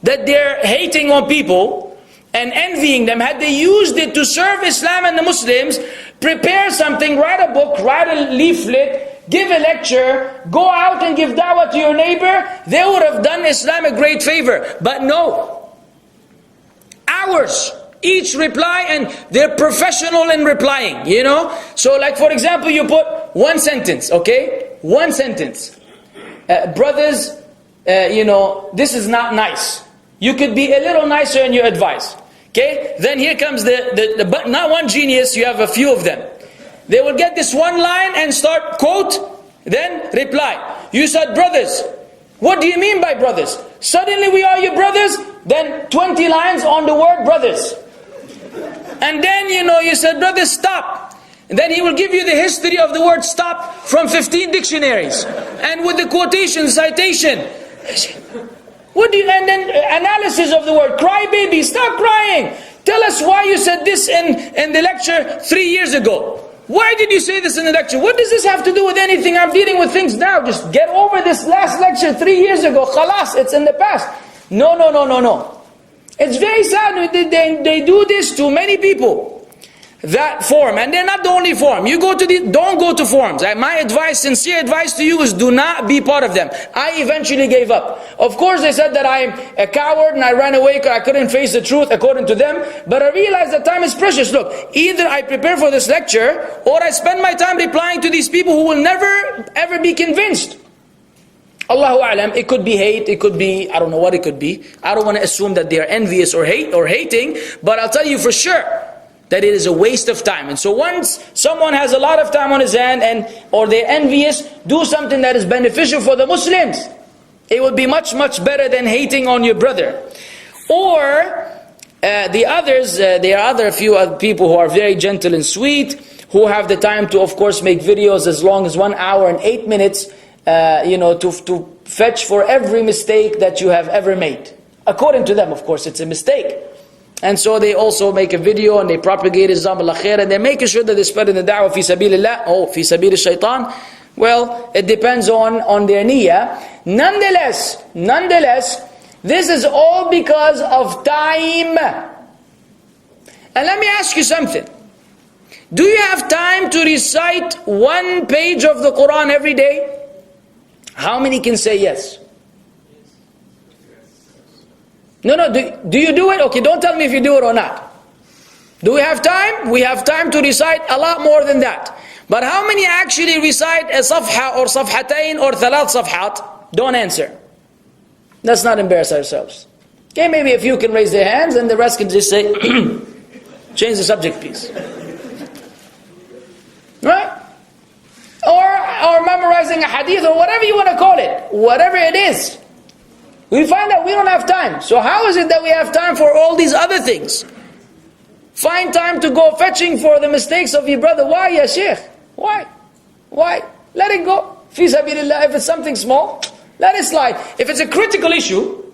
that they're hating on people and envying them, had they used it to serve Islam and the Muslims, prepare something, write a book, write a leaflet, give a lecture, go out and give da'wah to your neighbor, they would have done Islam a great favor. But no. Hours. Each reply, and they're professional in replying, you know. So like for example, you put one sentence, okay? One sentence. Brothers, this is not nice. You could be a little nicer in your advice. Okay? Then here comes the not one genius, you have a few of them. They will get this one line and start quote, then reply. You said brothers. What do you mean by brothers? Suddenly we are your brothers, then 20 lines on the word brothers. And then you said brothers, stop. And then he will give you the history of the word stop from 15 dictionaries. And with the quotation, citation. And then analysis of the word. Cry baby, stop crying. Tell us why you said this in the lecture 3 years ago. Why did you say this in the lecture? What does this have to do with anything? I'm dealing with things now. Just get over this last lecture 3 years ago. Khalas, it's in the past. No. It's very sad. They do this to many people. That forum, and they're not the only forum. Don't go to forums. My advice, sincere advice to you is do not be part of them. I eventually gave up. Of course they said that I'm a coward and I ran away because I couldn't face the truth according to them. But I realized that time is precious. Look, either I prepare for this lecture or I spend my time replying to these people who will never ever be convinced. Allahu A'lam, it could be hate, it could be, I don't know what it could be. I don't want to assume that they are envious or hating, but I'll tell you for sure that it is a waste of time. And so once someone has a lot of time on his hand or they're envious, do something that is beneficial for the Muslims. It would be much, much better than hating on your brother. Or the others, there are a few other people who are very gentle and sweet, who have the time to, of course, make videos as long as 1 hour and 8 minutes, to fetch for every mistake that you have ever made. According to them, of course, it's a mistake. And so they also make a video and they propagate Jazakallah khair, and they're making sure that they spread in the da'wah fi sabilillah, fi sabil shaitan. Well, it depends on their niyyah. Nonetheless, This is all because of time. And let me ask you something. Do you have time to recite one page of the Quran every day? How many can say yes? No, do you do it? Okay, don't tell me if you do it or not. Do we have time? We have time to recite a lot more than that. But how many actually recite a safha or safhatain or thalat safhat? Don't answer. Let's not embarrass ourselves. Okay, maybe a few can raise their hands and the rest can just say, change the subject please. Right? Or memorizing a hadith or whatever you want to call it. Whatever it is. We find that we don't have time. So how is it that we have time for all these other things? Find time to go fetching for the mistakes of your brother. Why, ya Sheikh? Why? Let it go. Fi sabilillah. If it's something small, let it slide. If it's a critical issue,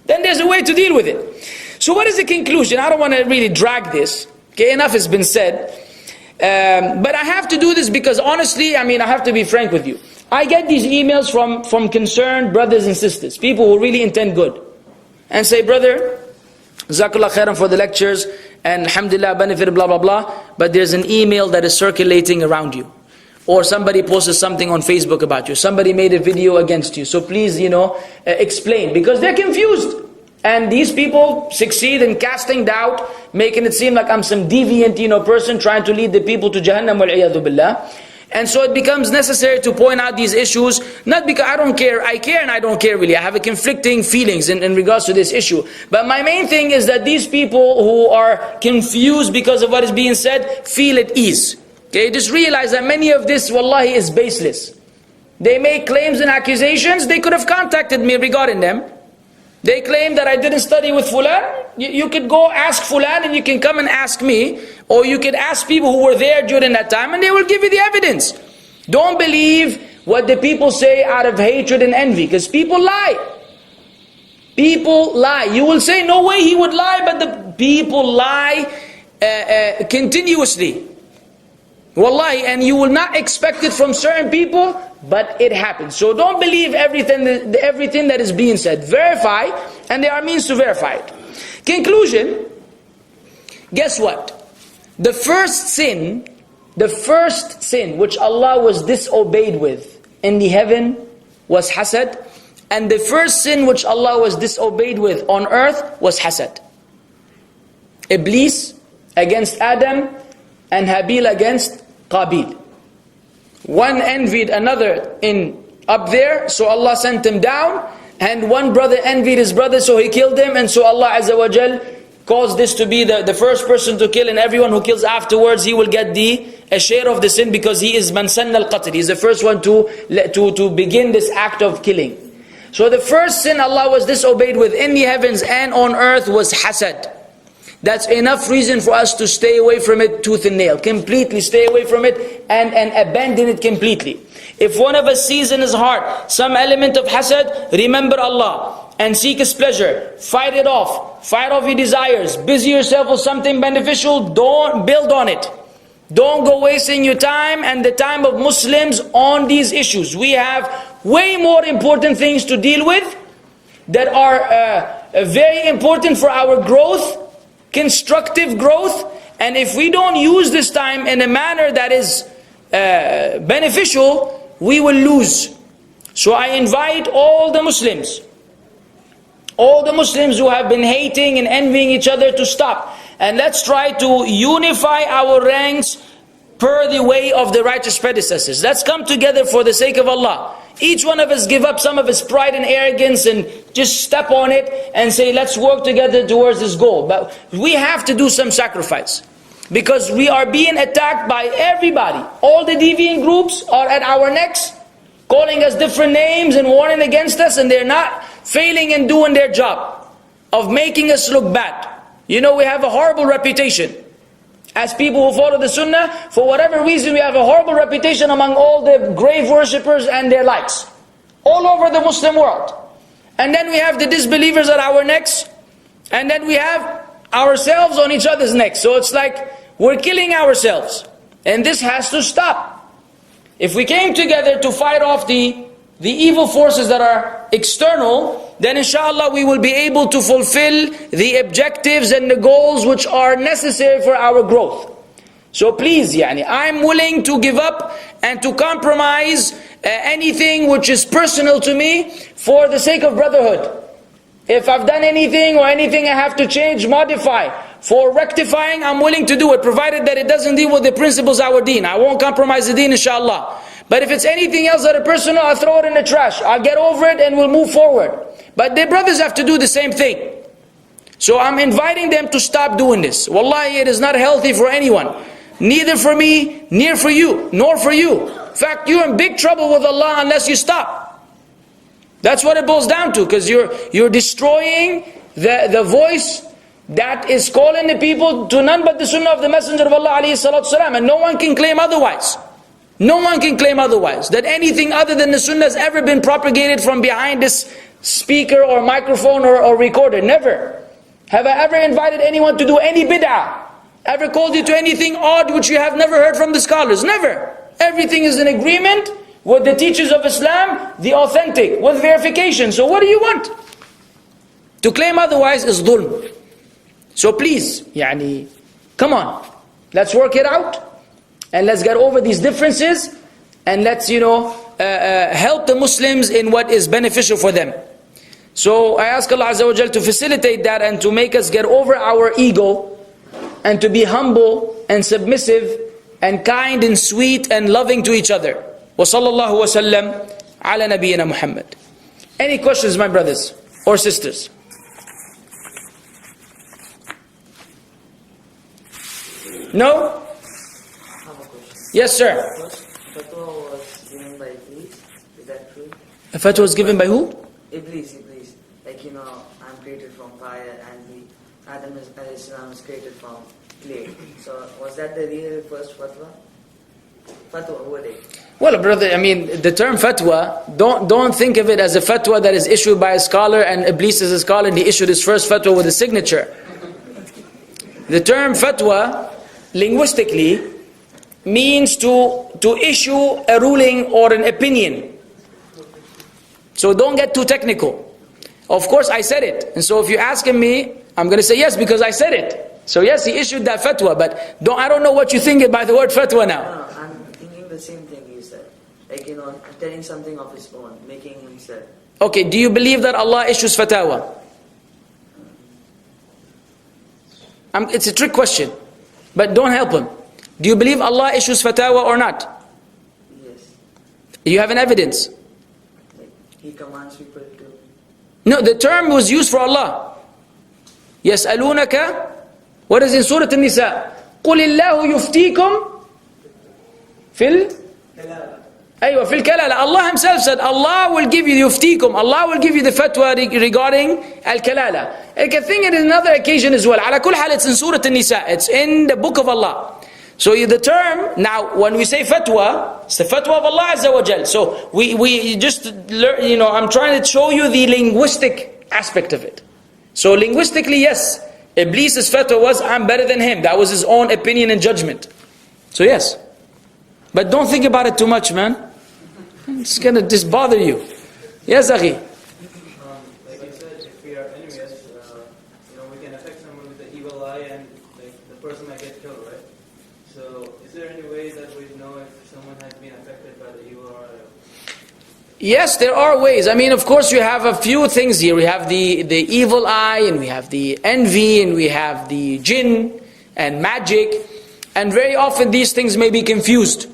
then there's a way to deal with it. So what is the conclusion? I don't want to really drag this. Okay, enough has been said. But I have to do this because honestly, I have to be frank with you. I get these emails from concerned brothers and sisters, people who really intend good, and say, brother, Jazakallah khairan for the lectures, and alhamdulillah, benefit, blah, blah, blah, but there's an email that is circulating around you. Or somebody posted something on Facebook about you. Somebody made a video against you. So please, explain. Because they're confused. And these people succeed in casting doubt, making it seem like I'm some deviant, person trying to lead the people to Jahannam wal-'iyadhu billah. And so it becomes necessary to point out these issues, not because I don't care, I care and I don't care really. I have a conflicting feelings in regards to this issue. But my main thing is that these people who are confused because of what is being said, feel at ease. Okay, just realize that many of this, wallahi, is baseless. They make claims and accusations, they could have contacted me regarding them. They claim that I didn't study with Fulan. You could go ask Fulan and you can come and ask me. Or you could ask people who were there during that time and they will give you the evidence. Don't believe what the people say out of hatred and envy. Because people lie. People lie. You will say, no way he would lie, but the people lie continuously. Wallahi, and you will not expect it from certain people, but it happens. So don't believe everything that is being said. Verify, and there are means to verify it. Conclusion, guess what? The first sin which Allah was disobeyed with in the heaven was hasad. And the first sin which Allah was disobeyed with on earth was hasad. Iblis against Adam and Habil against Qabil. One envied another up there, so Allah sent him down. And one brother envied his brother, so he killed him. And so Allah Azza wa Jal caused this to be the first person to kill. And everyone who kills afterwards, he will get a share of the sin, because he is man sanna al-qatl. He is the first one to begin this act of killing. So the first sin Allah was disobeyed with in the heavens and on earth was hasad. That's enough reason for us to stay away from it tooth and nail. Completely stay away from it and abandon it completely. If one of us sees in his heart some element of hasad, remember Allah and seek His pleasure. Fight it off. Fight off your desires. Busy yourself with something beneficial. Don't build on it. Don't go wasting your time and the time of Muslims on these issues. We have way more important things to deal with that are very important for our growth, constructive growth. And if we don't use this time in a manner that is beneficial, we will lose. So I invite all the Muslims who have been hating and envying each other to stop. And let's try to unify our ranks per the way of the righteous predecessors. Let's come together for the sake of Allah. Each one of us give up some of his pride and arrogance and just step on it and say, let's work together towards this goal. But we have to do some sacrifice, because we are being attacked by everybody. All the deviant groups are at our necks, calling us different names and warning against us, and they're not failing in doing their job of making us look bad. We have a horrible reputation. As people who follow the Sunnah, for whatever reason, we have a horrible reputation among all the grave worshippers and their likes, all over the Muslim world. And then we have the disbelievers at our necks, and then we have ourselves on each other's necks. So it's like we're killing ourselves. And this has to stop. If we came together to fight off the the evil forces that are external, then inshallah we will be able to fulfill the objectives and the goals which are necessary for our growth. So please, I'm willing to give up and to compromise anything which is personal to me for the sake of brotherhood. If I've done anything or anything I have to change, modify, for rectifying, I'm willing to do it, provided that it doesn't deal with the principles of our deen. I won't compromise the deen, inshallah. But if it's anything else that are personal, I'll throw it in the trash. I'll get over it and we'll move forward. But the brothers have to do the same thing. So I'm inviting them to stop doing this. Wallahi, it is not healthy for anyone. Neither for me, nor for you. In fact, you're in big trouble with Allah unless you stop. That's what it boils down to, because you're destroying the voice that is calling the people to none but the sunnah of the Messenger of Allah alayhi salatu salam, and no one can claim otherwise. No one can claim otherwise, that anything other than the sunnah has ever been propagated from behind this speaker or microphone or recorder. Never. Have I ever invited anyone to do any bid'ah? Ever called you to anything odd which you have never heard from the scholars? Never. Everything is in agreement with the teachers of Islam, the authentic, with verification. So what do you want? To claim otherwise is dhulm. So please, come on. Let's work it out. And let's get over these differences. And let's, help the Muslims in what is beneficial for them. So I ask Allah Azza wa Jal to facilitate that and to make us get over our ego and to be humble and submissive and kind and sweet and loving to each other. وصلى الله وسلم على نبينا محمد. Any questions, my brothers or sisters? No? I have a question. Yes, sir. First, fatwa was given by Iblis. Is that true? A fatwa was given by who? Iblis. Like, I'm created from fire and Adam is created from clay. So, was that the real first fatwa? Fatwa, what is it? Well, brother, the term fatwa, don't think of it as a fatwa that is issued by a scholar and Iblis is a scholar and he issued his first fatwa with a signature. The term fatwa, linguistically, means to issue a ruling or an opinion. So don't get too technical. Of course I said it. And so if you're asking me, I'm going to say yes because I said it. So yes, he issued that fatwa, but I don't know what you think by the word fatwa now. No, I'm thinking the same thing you said. Like, telling something of his own, making himself. Okay, do you believe that Allah issues fatwa? It's a trick question, but don't help him. Do you believe Allah issues fatwa or not? Yes. You have an evidence? Like, he commands people to... No, the term was used for Allah. يَسْأَلُونَكَ. What is in Surah An-Nisa? قُلِ اللَّهُ يُفْتِيكُمْ فِي الْكَلَالَةِ. Allah himself said, Allah will give you yuftikum. Allah will give you the fatwa regarding al-kalala. I can think it is another occasion as well. Ala kul hal, it's in Surah An-Nisa. It's in the book of Allah. So the term, now when we say fatwa, it's the fatwa of Allah Azza wa Jal. So we just learn, I'm trying to show you the linguistic aspect of it. So linguistically, yes, Iblis' fatwa was, I'm better than him. That was his own opinion and judgment. So yes. But don't think about it too much, man. It's going to just bother you. Yes, Akhi? Like you said, if we are enemies, we can affect someone with the evil eye and the person might get killed, right? So, is there any way that we know if someone has been affected by the evil eye? Yes, there are ways. Of course, you have a few things here. We have the evil eye, and we have the envy, and we have the jinn, and magic. And very often these things may be confused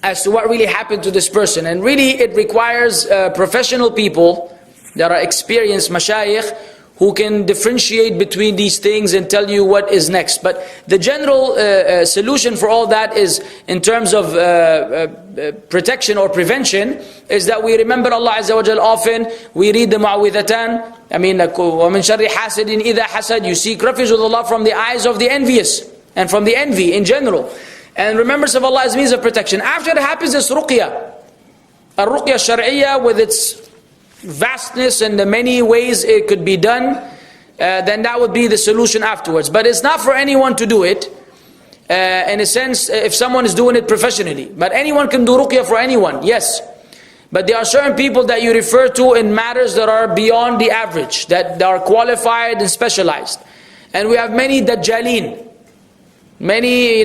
as to what really happened to this person. And really it requires professional people that are experienced, mashayikh, who can differentiate between these things and tell you what is next. But the general solution for all that is, in terms of protection or prevention, is that we remember Allah Azza wa Jal often. We read the mu'awwidhatan. وَمِن شَرِّ حَاسِدٍ إِذَا حَسَدٍ. You seek refuge with Allah from the eyes of the envious and from the envy in general. And remembrance of Allah as means of protection. After it happens, it's ruqya. Al-ruqya shar'iyya, with its vastness and the many ways it could be done, then that would be the solution afterwards. But it's not for anyone to do it, in a sense, if someone is doing it professionally. But anyone can do ruqya for anyone, yes. But there are certain people that you refer to in matters that are beyond the average, that are qualified and specialized. And we have many dajjalin, many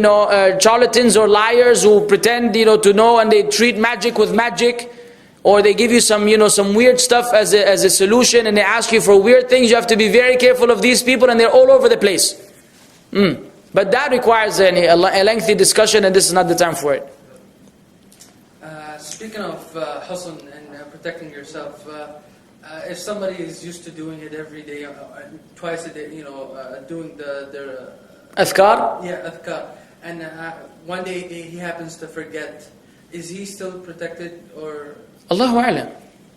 charlatans or liars who pretend to know, and they treat magic with magic, or they give you some some weird stuff as a solution, and they ask you for weird things. You have to be very careful of these people, and they're all over the place. But that requires a lengthy discussion, and this is not the time for it. Speaking of husn and protecting yourself, if somebody is used to doing it every day, twice a day, doing their Adhkar? Yeah, adhkar. And one day he happens to forget. Is he still protected, or? Allahu A'lam.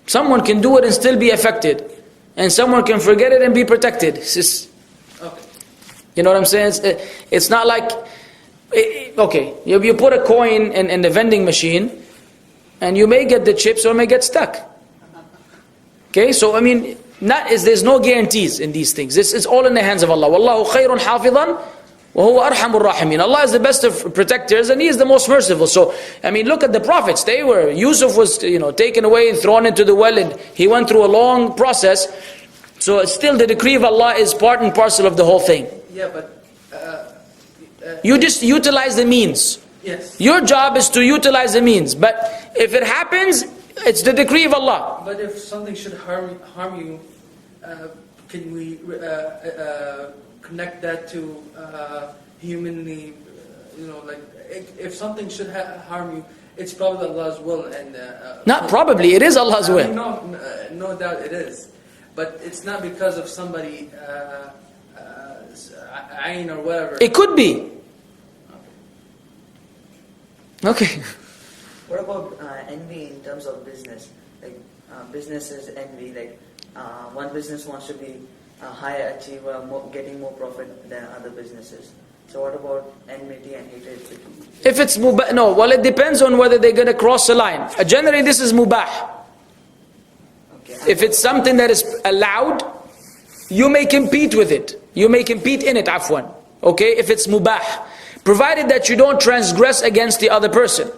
Someone can do it and still be affected. And someone can forget it and be protected. Okay. You know what I'm saying? It's not like, okay, you put a coin in the vending machine, and you may get the chips or may get stuck. Okay, so I mean, there's no guarantees in these things. This is all in the hands of Allah. Wallahu khayrun hafidhan wa huwa arhamur rahimin. Allah is the best of protectors, and He is the most merciful. So, I mean, look at the prophets. Yusuf was taken away and thrown into the well, and he went through a long process. So still the decree of Allah is part and parcel of the whole thing. Yeah, but you just utilize the means. Yes. Your job is to utilize the means. But if it happens, it's the decree of Allah. But if something should harm you, can we connect that to humanly? If something should harm you, it's probably Allah's will, and not probably, it is Allah's will. No doubt it is, but it's not because of somebody ayn or whatever. It could be. Okay. What about envy in terms of business? Like businesses envy, like one business wants to be a higher achiever, getting more profit than other businesses. So what about enmity and hatred? If it's mubah, no, well it depends on whether they're going to cross the line. Generally this is mubah. Okay. If it's something that is allowed, you may compete with it. You may compete in it, afwan. Okay, if it's mubah. Provided that you don't transgress against the other person.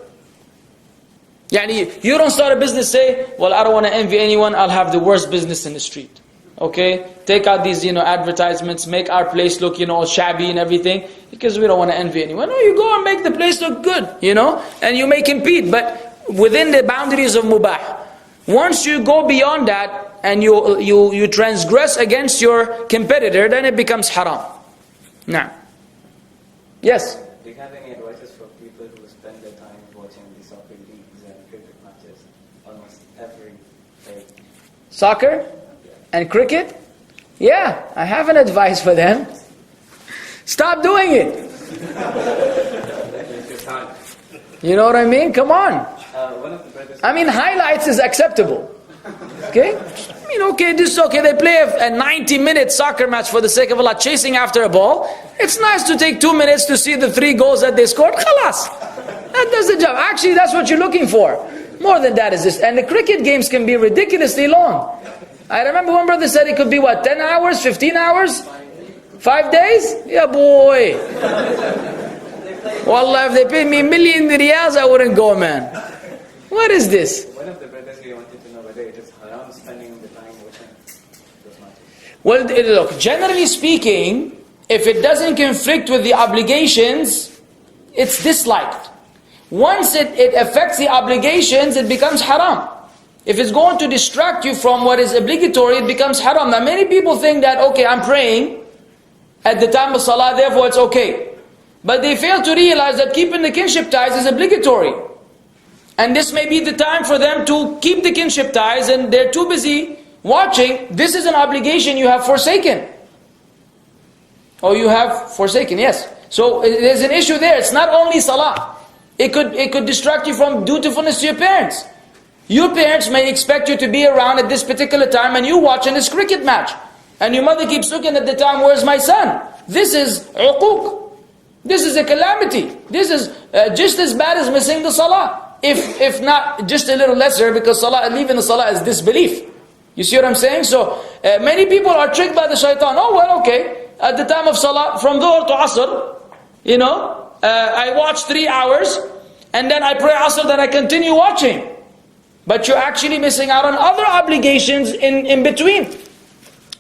Yani, you don't start a business, say, well, I don't want to envy anyone, I'll have the worst business in the street. Okay? Take out these, advertisements, make our place look, all shabby and everything, because we don't want to envy anyone. No, you go and make the place look good, and you may compete, but within the boundaries of mubah. Once you go beyond that, and you transgress against your competitor, then it becomes haram. Now. Yes? Do you have any advices for people who spend their time watching the soccer leagues and cricket matches almost every day? Soccer and cricket? Yeah, I have an advice for them. Stop doing it. You know what I mean? Come on. Highlights is acceptable. Okay? They play a 90-minute soccer match for the sake of Allah, chasing after a ball. It's nice to take 2 minutes to see the 3 goals that they scored. Khalas. That does the job. Actually, that's what you're looking for. More than that is this. And the cricket games can be ridiculously long. I remember one brother said it could be 10 hours, 15 hours? 5 days? Yeah, boy. Wallah, if they paid me $1 million riyals, I wouldn't go, man. What is this? One of the brothers here wanted to know whether it is haram spending the time watching those matches. Well, look, generally speaking, if it doesn't conflict with the obligations, it's disliked. Once it affects the obligations, it becomes haram. If it's going to distract you from what is obligatory, it becomes haram. Now many people think that, okay, I'm praying at the time of salah, therefore it's okay. But they fail to realize that keeping the kinship ties is obligatory. And this may be the time for them to keep the kinship ties, and they're too busy watching. This is an obligation you have forsaken. Oh, you have forsaken, yes. So there's an issue there. It's not only salah. It could distract you from dutifulness to your parents. Your parents may expect you to be around at this particular time, and you watching this cricket match. And your mother keeps looking at the time, where's my son? This is uquq. This is a calamity. This is just as bad as missing the salah. If not just a little lesser, because leaving the salah is disbelief. You see what I'm saying? So many people are tricked by the shaitan. Oh well, okay. At the time of salah, from dhuhr to asr, I watch 3 hours, and then I pray asr, then I continue watching. but you're actually missing out on other obligations in between.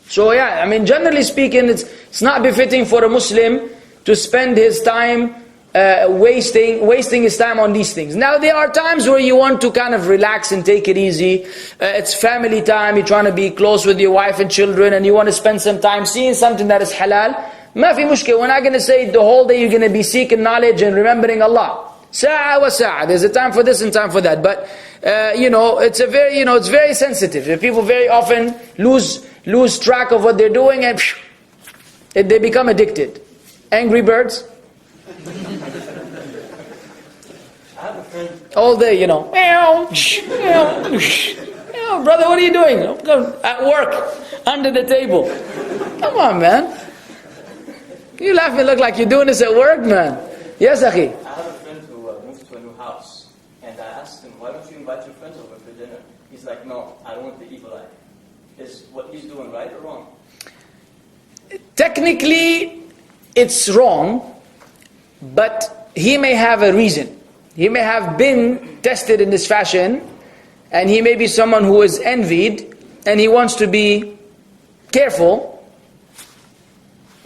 So yeah, I mean, generally speaking, it's not befitting for a Muslim to spend his time wasting his time on these things. Now there are times where you want to kind of relax and take it easy. It's family time, you're trying to be close with your wife and children, and you want to spend some time seeing something that is halal. Ma fi mushkil, we're not going to say the whole day you're going to be seeking knowledge and remembering Allah. Sa'a wa sa'a. There's a time for this and time for that. But it's very sensitive. People very often lose track of what they're doing, and they become addicted. Angry Birds. All day, meow, meow, meow. Brother, what are you doing? At work, under the table. Come on, man. You laugh and look like you're doing this at work, man. Yes, Akhi. I have a friend who moved to a new house, and I asked him, why don't you invite your friends over for dinner? He's like, no, I don't want the evil eye. Is what he's doing right or wrong? Technically, it's wrong, but he may have a reason. He may have been tested in this fashion, and he may be someone who is envied, and he wants to be careful.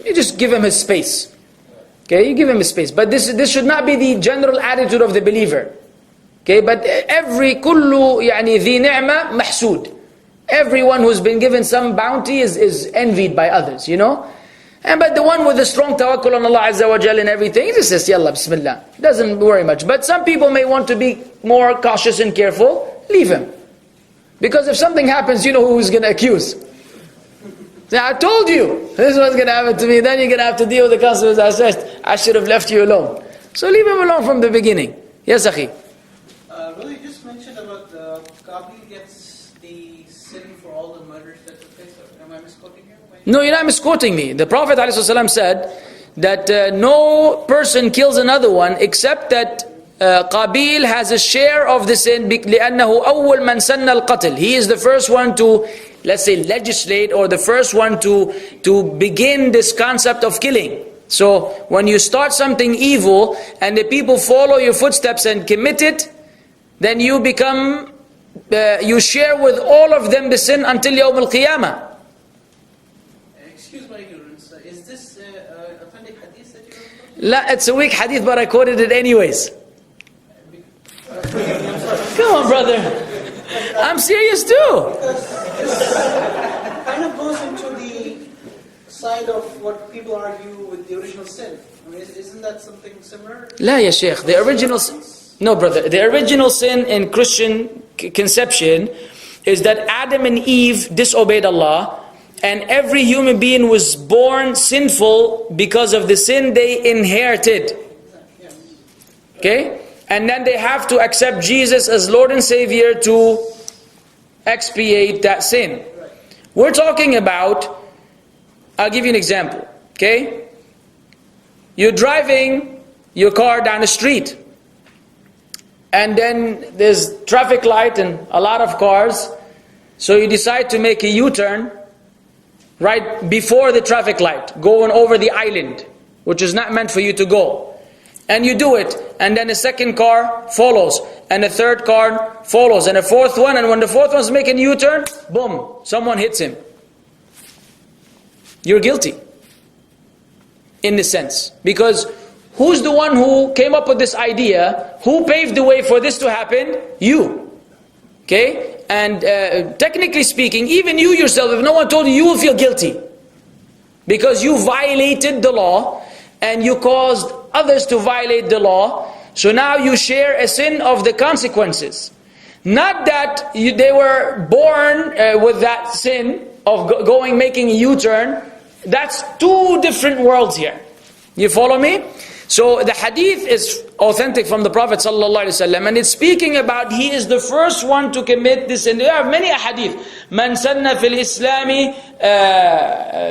You just give him his space. Okay, you give him his space. But this should not be the general attitude of the believer. Okay, but every kullu ذي نعمة محسود. Everyone who's been given some bounty is envied by others, But the one with a strong tawakkul on Allah Azza wa Jal and everything, he just says, Yallah, Bismillah. Doesn't worry much. But some people may want to be more cautious and careful. Leave him. Because if something happens, you know who's going to accuse. Say, I told you, this is what's going to happen to me. Then you're going to have to deal with the consequences. I should have left you alone. So leave him alone from the beginning. Yes, Akhi. Well, you just mentioned about Qabil gets the sin for all the murders that took place. Am I misquoting here? No, you're not misquoting me. The Prophet ﷺ said that no person kills another one except that Qabil has a share of the sin لأنه أول من سن القتل. He is the first one to, let's say, legislate, or the first one to begin this concept of killing. So when you start something evil and the people follow your footsteps and commit it, then you become, you share with all of them the sin until Yawm al-Qiyamah. Excuse my ignorance. Is this authentic hadith that you're referring to? La, it's a weak hadith, but I quoted it anyways. Come on, brother. I'm serious too. This kind of goes into the side of what people argue with the original sin. I mean, isn't that something similar? La, ya Sheikh. The original sin. No, brother. The original sin in Christian conception is that Adam and Eve disobeyed Allah, and every human being was born sinful because of the sin they inherited. Okay? And then they have to accept Jesus as Lord and Savior to expiate that sin. We're talking about, I'll give you an example. Okay? You're driving your car down the street, and then there's traffic light and a lot of cars, so you decide to make a U-turn right before the traffic light, going over the island, which is not meant for you to go. And you do it, and then a second car follows, and a third car follows, and a fourth one, and when the fourth one's making a U-turn, boom, someone hits him. You're guilty, in this sense. Because who's the one who came up with this idea? Who paved the way for this to happen? You. Okay? And technically speaking, even you yourself, if no one told you, you will feel guilty. Because you violated the law, and you caused others to violate the law. So now you share a sin of the consequences. Not that they were born with that sin of making a U-turn. That's two different worlds here. You follow me? So the hadith is authentic from the Prophet ﷺ, and it's speaking about he is the first one to commit this. And there are many hadith. Man sanna fil islami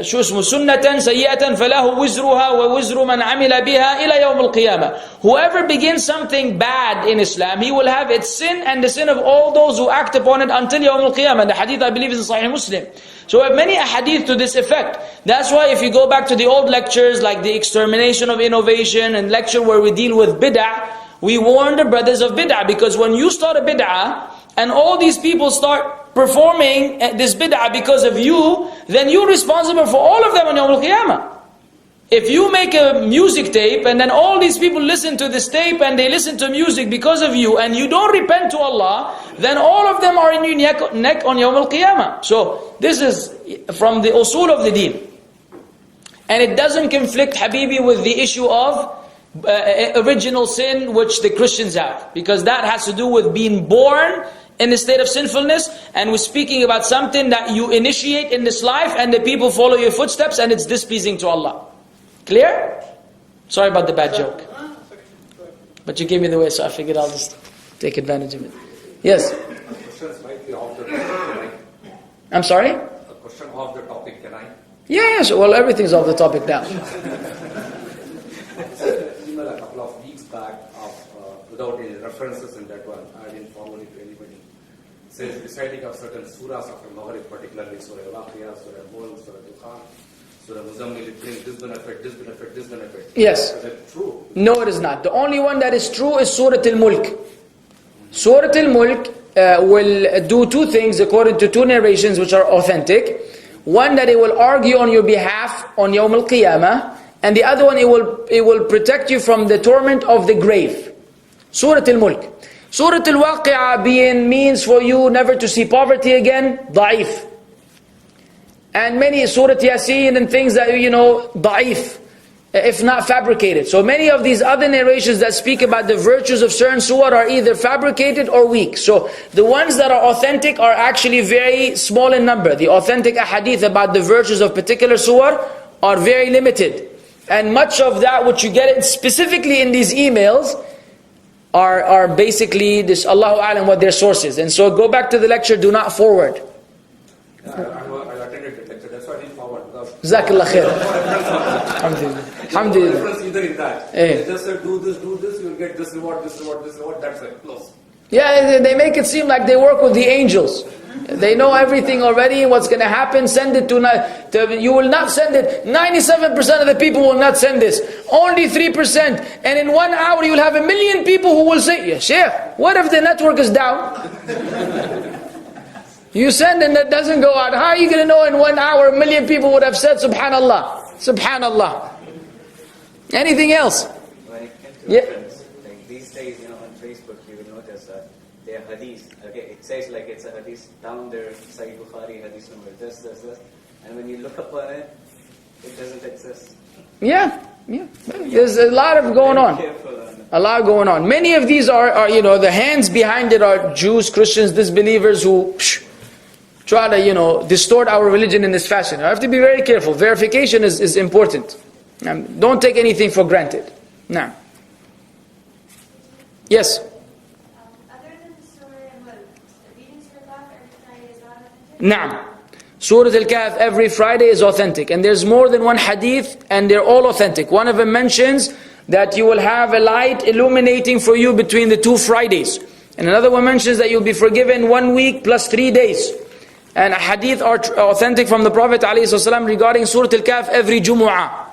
sunnatan sayyatan falahu wizruha wa wizru man amila biha ila yawm al-qiyamah. Whoever begins something bad in Islam, he will have its sin and the sin of all those who act upon it until yawm al-qiyamah. The hadith, I believe, is in Sahih Muslim. So we have many hadith to this effect. That's why if you go back to the old lectures like the extermination of innovation and lecture where we deal with bid'ah, we warn the brothers of bid'ah, because when you start a bid'ah and all these people start performing this bid'ah because of you, then you're responsible for all of them on Yawm al-Qiyamah. If you make a music tape and then all these people listen to this tape and they listen to music because of you and you don't repent to Allah, then all of them are in your neck on Yawm al-Qiyamah. So this is from the usul of the deen. And it doesn't conflict, Habibi, with the issue of original sin which the Christians have. Because that has to do with being born in the state of sinfulness, and we're speaking about something that you initiate in this life and the people follow your footsteps and it's displeasing to Allah. Clear? Sorry about the bad joke. But you gave me the way, so I figured I'll just take advantage of it. Yes? Questions might be off the topic, can I? I'm sorry? A question off the topic, can I? Yes, well, everything's off the topic now. I sent an email a couple of weeks back without any references in that one. I didn't forward it to anybody. It says reciting of certain surahs of the Maghrib, particularly Surah Halaqa, Surah Mulk, Surah Dukhan, Surah Muzammil, it brings this benefit, this benefit, this benefit. Yes. Is it true? No, it is not. The only one that is true is Surah Al-Mulk. Surah Al-Mulk will do two things according to two narrations which are authentic. One, that it will argue on your behalf on Yawm al-Qiyamah, and the other one, it will protect you from the torment of the grave. Surah Al-Mulk. Surah Al-Waqi'ah means for you never to see poverty again, da'if. And many Surah Yasin and things that, da'if, if not fabricated. So many of these other narrations that speak about the virtues of certain surah are either fabricated or weak. So the ones that are authentic are actually very small in number. The authentic ahadith about the virtues of particular surah are very limited. And much of that which you get specifically in these emails are basically this, Allahu A'lam, what their sources. And so go back to the lecture, do not forward. I attended the lecture, that's why I didn't forward. Jazakallah khair. Alhamdulillah. Alhamdulillah. No difference either in that. They just said, do this, you'll get this reward, this reward, this reward, that's it, close. Yeah, they make it seem like they work with the angels. They know everything already, what's going to happen. Send it to you will not send it. 97% of the people will not send this. Only 3%. And in 1 hour you will have 1 million people who will say, yeah, Sheikh, what if the network is down? You send and that doesn't go out. How are you going to know in 1 hour 1 million people would have said Subhanallah? Subhanallah. Anything else? When it comes to reference, like these days, on Facebook, you will notice that they are hadith. Okay, it says like it's a hadith down there, Sahih Bukhari, hadith number this, and when you look upon it, it doesn't exist. Yeah. There's a lot of going on. A lot going on. Many of these are the hands behind it are Jews, Christians, disbelievers who try to, distort our religion in this fashion. I have to be very careful. Verification is important. Don't take anything for granted. Now. Yes? Other than Surah Al-Mulk, reading Surah Al-Kahf every Friday is not authentic? Naam. Surah Al-Kahf every Friday is authentic. And there's more than one hadith and they're all authentic. One of them mentions that you will have a light illuminating for you between the 2 Fridays. And another one mentions that you'll be forgiven 1 week plus 3 days. And a hadith are authentic from the Prophet ﷺ regarding Surah Al-Kahf every Jumu'ah.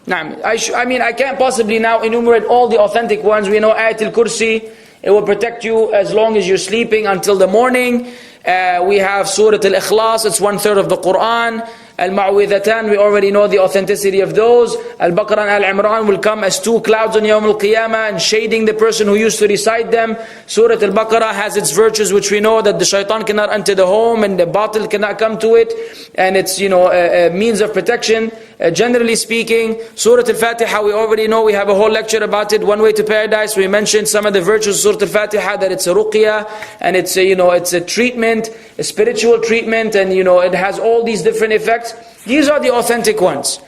I can't possibly now enumerate all the authentic ones. We know Ayat al-Kursi, it will protect you as long as you're sleeping until the morning. We have Surah Al-Ikhlas, it's 1/3 of the Quran. Al-Ma'widhatan, we already know the authenticity of those. Al-Baqarah and Al-Imran will come as 2 clouds on Yawm al-Qiyamah and shading the person who used to recite them. Surah Al-Baqarah has its virtues which we know that the shaitan cannot enter the home and the batil cannot come to it. And it's, a means of protection. Generally speaking, Surah Al-Fatiha, we already know, we have a whole lecture about it, One Way to Paradise. We mentioned some of the virtues of Surah Al-Fatiha, that it's a ruqyah, and it's a treatment, a spiritual treatment, and it has all these different effects. These are the authentic ones.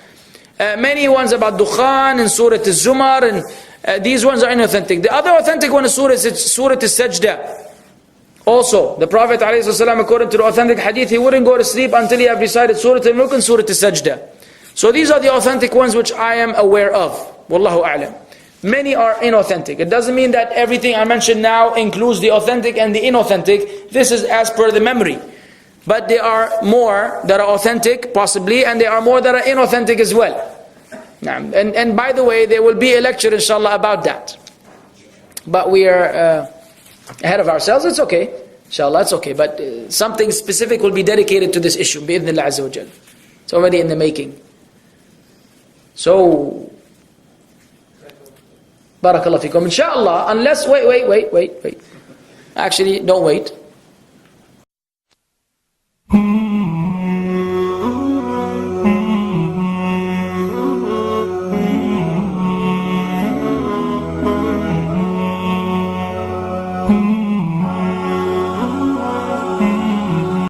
Many ones about Dukhan and Surah Al-Zumar, and these ones are inauthentic. The other authentic one is Surah Al-Sajdah. Also, the Prophet ﷺ, according to the authentic hadith, he wouldn't go to sleep until he had recited Surah Al-Mulk and Surah Al-Sajdah. So these are the authentic ones which I am aware of. Wallahu a'lam. Many are inauthentic. It doesn't mean that everything I mentioned now includes the authentic and the inauthentic. This is as per the memory. But there are more that are authentic, possibly, and there are more that are inauthentic as well. And by the way, there will be a lecture, inshallah, about that. But we are ahead of ourselves, it's okay. Inshallah, it's okay. But something specific will be dedicated to this issue, bi'idhnillah azza wa jal. It's already in the making. So, barakallah fikum. Inshallah, unless, wait. Actually, don't wait.